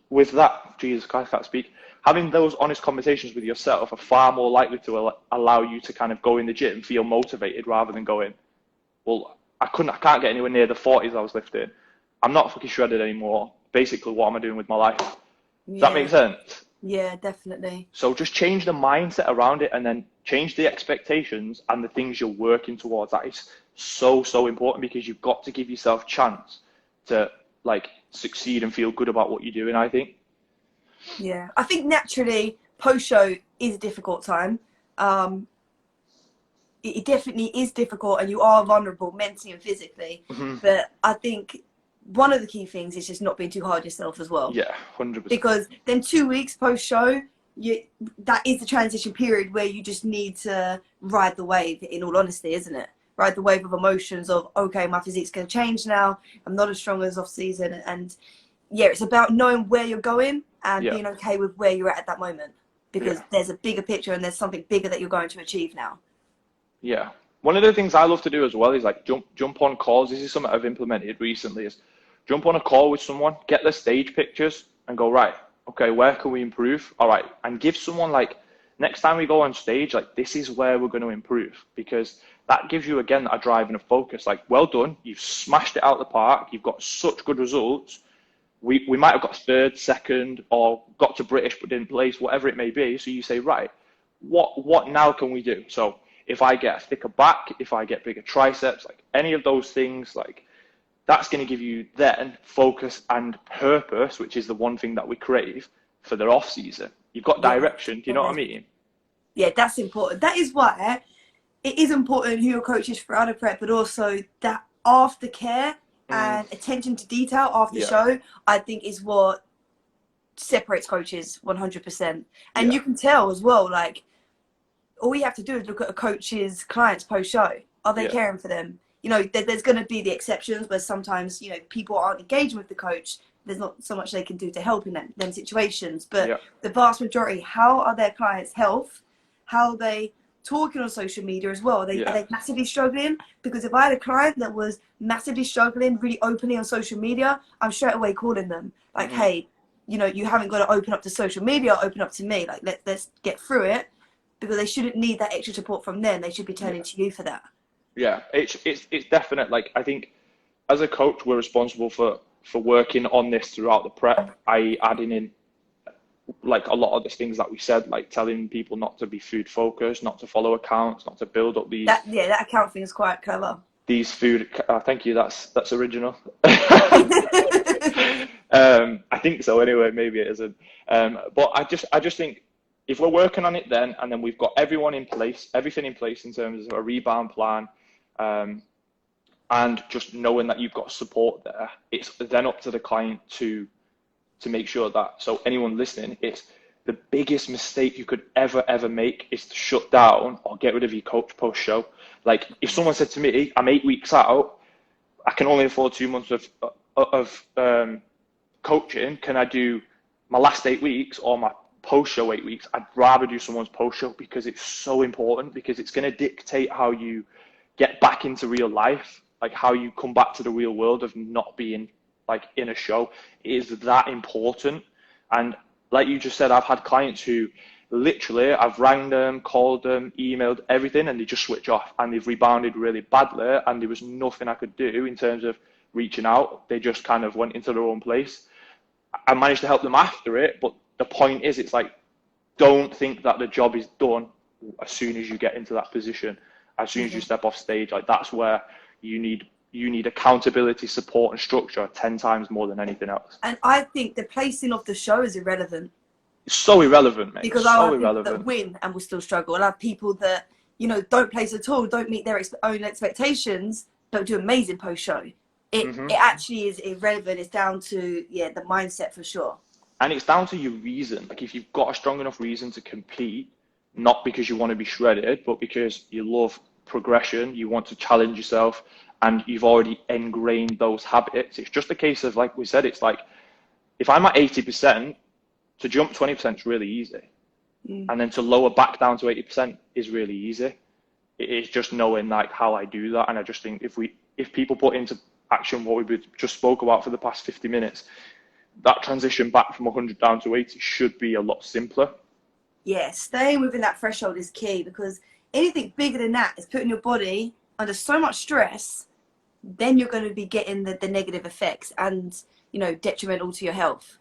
with that, Jesus, I can't speak, having those honest conversations with yourself are far more likely to allow you to kind of go in the gym, feel motivated, rather than going, well, I can't get anywhere near the 40s I was lifting. I'm not fucking shredded anymore. Basically, what am I doing with my life? Does that make sense? Yeah, definitely. So just change the mindset around it, and then change the expectations and the things you're working towards. That is so, so important, because you've got to give yourself a chance to, like, succeed and feel good about what you're doing, I think. Yeah, I think naturally post-show is a difficult time. It definitely is difficult, and you are vulnerable mentally and physically. But I think one of the key things is just not being too hard on yourself as well. Yeah, 100%. Because then 2 weeks post-show, that is the transition period where you just need to ride the wave, in all honesty, isn't it? Ride the wave of emotions of, okay, my physique's going to change now. I'm not as strong as off-season. And yeah, it's about knowing where you're going and being okay with where you're at that moment. Because there's a bigger picture, and there's something bigger that you're going to achieve now. Yeah. One of the things I love to do as well is, like, jump on calls. This is something I've implemented recently, is jump on a call with someone, get the stage pictures, and go, right, okay, where can we improve? All right. And give someone, like, next time we go on stage, like, this is where we're going to improve, because that gives you, again, a drive and a focus. Like, well done. You've smashed it out of the park. You've got such good results. We might have got third, second, or got to British but didn't place, whatever it may be. So you say, right, what now can we do? So if I get a thicker back, if I get bigger triceps, like, any of those things, like, that's going to give you then focus and purpose, which is the one thing that we crave for the off season. You've got direction. Do you know what I mean? Yeah, that's important. That is why it is important who your coach is throughout a prep, but also that aftercare and attention to detail after show, I think, is what separates coaches 100%. And you can tell as well, like, all you have to do is look at a coach's clients post-show. Are they caring for them? You know, there's going to be the exceptions where sometimes, you know, people aren't engaging with the coach. There's not so much they can do to help in them situations. But the vast majority, how are their clients' health? How are they talking on social media as well? Are they massively struggling? Because if I had a client that was massively struggling, really openly on social media, I'm straight away calling them. Like, hey, you know, you haven't got to open up to social media, open up to me. Like, let's get through it. Because they shouldn't need that extra support from them. They should be turning to you for that. Yeah, it's definite. Like, I think as a coach, we're responsible for for working on this throughout the prep, i.e. adding in like a lot of the things that we said, like telling people not to be food focused, not to follow accounts, not to build up these that account thing is quite clever. These food, thank you. That's original. I think so. Anyway, maybe it isn't. But I just think if we're working on it then, and then we've got everyone in place, everything in place in terms of a rebound plan, and just knowing that you've got support there, it's then up to the client to make sure that. So anyone listening, it's the biggest mistake you could ever make is to shut down or get rid of your coach post show. Like if someone said to me, I'm 8 weeks out, I can only afford 2 months of coaching. Can I do my last 8 weeks or my post show 8 weeks? I'd rather do someone's post show because it's so important, because it's going to dictate how you get back into real life, like how you come back to the real world of not being like in a show. It is that important. And like you just said, I've had clients who literally I've rang them, called them, emailed, everything, and they just switch off and they've rebounded really badly, and there was nothing I could do in terms of reaching out. They just kind of went into their own place. I managed to help them after it, but the point is, it's like, don't think that the job is done as soon as you get into that position, as soon as you step off stage. Like that's where you need accountability, support and structure 10 times more than anything else. And I think the placing of the show is irrelevant. It's so irrelevant, mate. Because I have people that win and will still struggle. I have people that, you know, don't place at all, don't meet their own expectations, don't do amazing post-show. It actually is irrelevant. It's down to, the mindset for sure. And it's down to your reason. Like if you've got a strong enough reason to compete, not because you want to be shredded, but because you love progression, you want to challenge yourself, and you've already ingrained those habits. It's just a case of, like we said, it's like, if I'm at 80%, to jump 20% is really easy. And then to lower back down to 80% is really easy. It is just knowing like how I do that. And I just think if people put into action what we just spoke about for the past 50 minutes, that transition back from 100 down to 80 should be a lot simpler. Yeah, staying within that threshold is key, because anything bigger than that is putting your body under so much stress, then you're going to be getting the negative effects and, you know, detrimental to your health.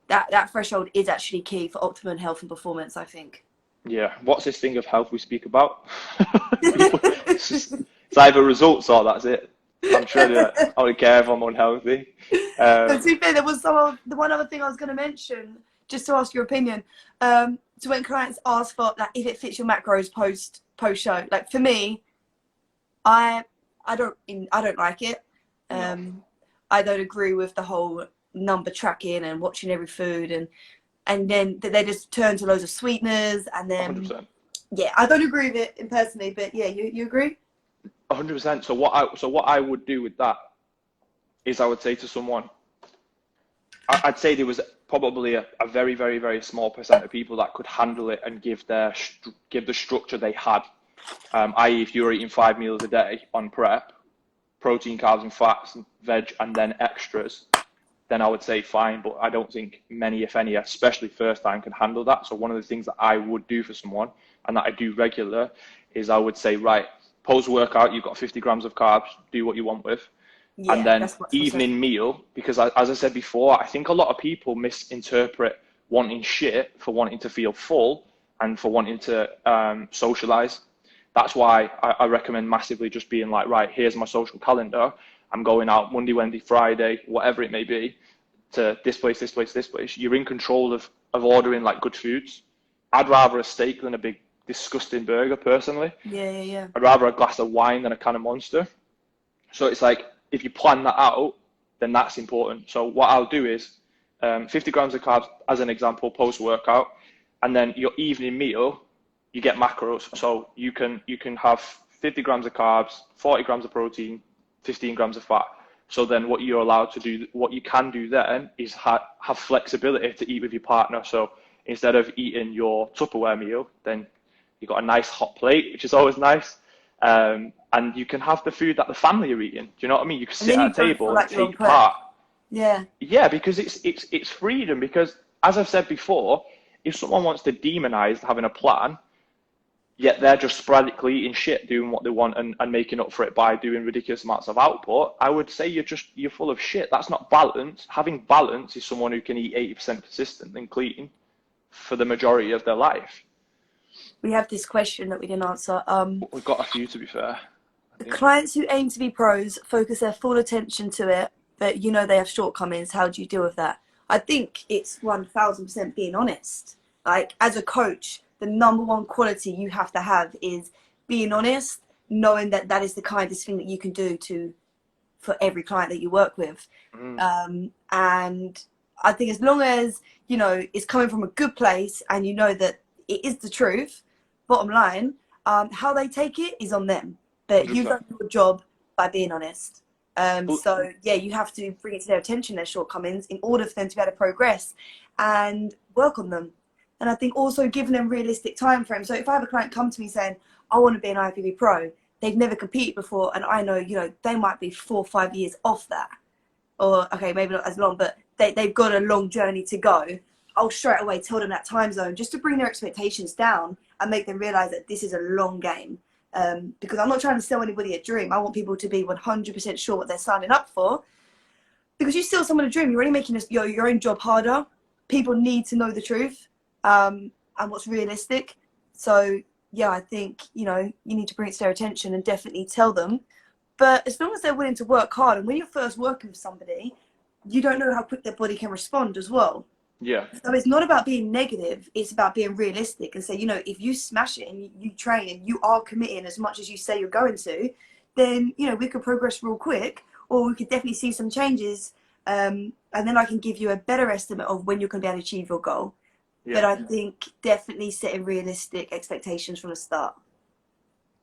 That threshold is actually key for optimum health and performance, I think. Yeah. What's this thing of health we speak about? It's either results or that's it. I'm sure that I don't care if I'm unhealthy. But to be fair, there was the one other thing I was going to mention, just to ask your opinion. So when clients ask for, like, if it fits your macros post show, like for me, I don't like it. I don't agree with the whole number tracking and watching every food, and then they just turn to loads of sweeteners, and then 100%. I don't agree with it personally, but you agree? 100%. So what I would do with that is I would say to someone, I'd say there was probably a very, very, very small percent of people that could handle it and give the structure they had. I.e., if you were eating 5 meals a day on prep, protein, carbs and fats, veg, and then extras, then I would say fine. But I don't think many, if any, especially first time, can handle that. So one of the things that I would do for someone, and that I do regular, is I would say, right, post-workout, you've got 50 grams of carbs, do what you want with. And then evening meal, because as I said before, I think a lot of people misinterpret wanting shit for wanting to feel full and for wanting to socialize. That's why I recommend massively just being like, right, here's my social calendar. I'm going out Monday, Wednesday, Friday, whatever it may be, to this place, this place, this place. You're in control of ordering like good foods. I'd rather a steak than a big disgusting burger, personally. Yeah. I'd rather a glass of wine than a can of Monster. So it's like, if you plan that out, then that's important. So what I'll do is 50 grams of carbs, as an example, post-workout, and then your evening meal, you get macros. So you can have 50 grams of carbs, 40 grams of protein, 15 grams of fat. So then what you're allowed to do, what you can do then is have flexibility to eat with your partner. So instead of eating your Tupperware meal, then you've got a nice hot plate, which is always nice. And you can have the food that the family are eating. Do you know what I mean? You can sit at a table and take part. Yeah, because it's freedom. Because as I've said before, if someone wants to demonize having a plan, yet they're just sporadically eating shit, doing what they want and making up for it by doing ridiculous amounts of output, I would say you're full of shit. That's not balance. Having balance is someone who can eat 80% consistent and clean for the majority of their life. We have this question that we didn't answer. We've got a few, to be fair. Clients who aim to be pros focus their full attention to it, but you know they have shortcomings. How do you deal with that? I think it's 1000% being honest. Like, as a coach, the number one quality you have to have is being honest, knowing that that is the kindest thing that you can do for every client that you work with. And I think as long as, you know, it's coming from a good place and you know that it is the truth, bottom line, how they take it is on them. But you've done your job by being honest. So, yeah, you have to bring it to their attention, their shortcomings, in order for them to be able to progress and work on them. And I think also giving them realistic time frames. So if I have a client come to me saying, I want to be an IFBB pro, they've never competed before, and I know, you know, they might be 4 or 5 years off that. Or, okay, maybe not as long, but they've got a long journey to go. I'll straight away tell them that time zone just to bring their expectations down and make them realise that this is a long game. Because I'm not trying to sell anybody a dream. I want people to be 100% sure what they're signing up for. Because you sell someone a dream, you're only making your own job harder. People need to know the truth. And what's realistic. So yeah, I think, you know, you need to bring it to their attention and definitely tell them. But as long as they're willing to work hard, and when you're first working with somebody, you don't know how quick their body can respond as well. Yeah. So it's not about being negative, it's about being realistic and say, you know, if you smash it and you train and you are committing as much as you say you're going to, then, you know, we could progress real quick, or we could definitely see some changes. And then I can give you a better estimate of when you're going to be able to achieve your goal. Yeah. But I think definitely setting realistic expectations from the start.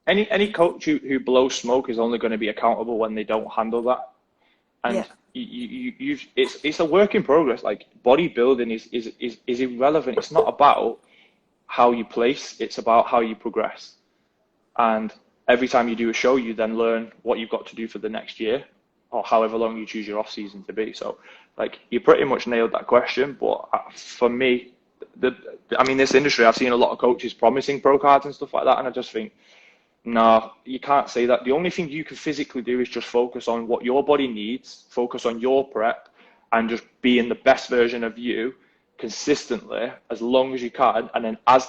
Any coach who blows smoke is only going to be accountable when they don't handle that. And it's a work in progress. Like, bodybuilding is irrelevant. It's not about how you place, it's about how you progress. And every time you do a show, you then learn what you've got to do for the next year, or however long you choose your off season to be. So, like, you pretty much nailed that question. But for me, this industry, I've seen a lot of coaches promising pro cards and stuff like that, and I just think, no, you can't say that. The only thing you can physically do is just focus on what your body needs, focus on your prep, and just being the best version of you consistently as long as you can. And then as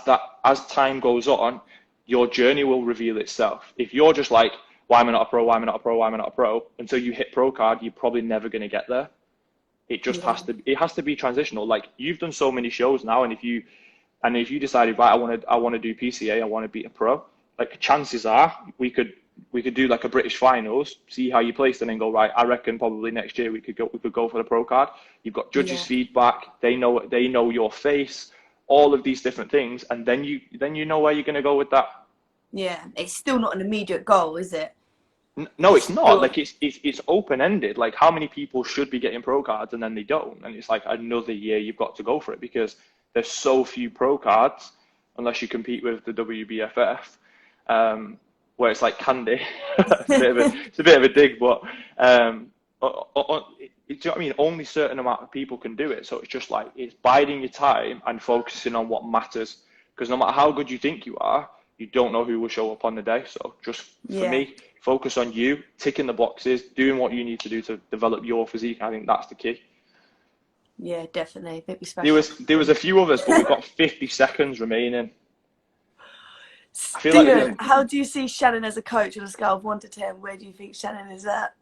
time goes on, your journey will reveal itself. If you're just like, why am I not a pro, why am I not a pro, why am I not a pro, until you hit pro card, you're probably never going to get there. It just has to be transitional. Like, you've done so many shows now, and if you decided, right, I want to do PCA, I want to be a pro, like, chances are we could do like a British finals, see how you placed, and then go, right, I reckon probably next year we could go for the pro card. You've got judges' feedback, they know your face, all of these different things, and then you know where you're going to go with that. Yeah, it's still not an immediate goal, is it? No, it's not. Like, it's open-ended. Like, how many people should be getting pro cards and then they don't? And it's like another year you've got to go for it, because there's so few pro cards unless you compete with the WBFF, where it's like candy. It's a bit of a dig, but do you know what I mean? Only a certain amount of people can do it. So it's just like, it's biding your time and focusing on what matters. Because no matter how good you think you are, you don't know who will show up on the day. So just for me, focus on you, ticking the boxes, doing what you need to do to develop your physique. I think that's the key. Yeah, definitely. Make me special. There was a few others, but we've got 50 seconds remaining. Stephen, how do you see Shannon as a coach on a scale of 1 to 10? Where do you think Shannon is at?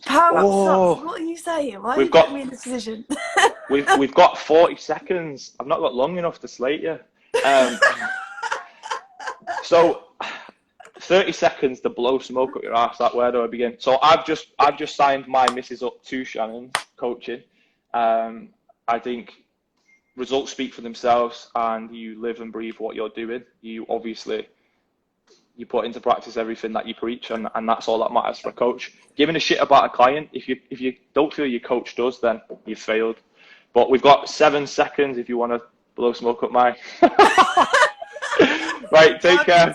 Power up sucks. What are you saying? Why are you putting me in this position? we've got 40 seconds. I've not got long enough to slate you. So 30 seconds to blow smoke up your ass. Where do I begin? So I've just signed my missus up to Shannon's coaching. I think results speak for themselves, and you live and breathe what you're doing. You put into practice everything that you preach, and that's all that matters for a coach. Giving a shit about a client, if you don't feel your coach does, then you've failed. But we've got 7 seconds if you want to blow smoke up mine. Right, take care.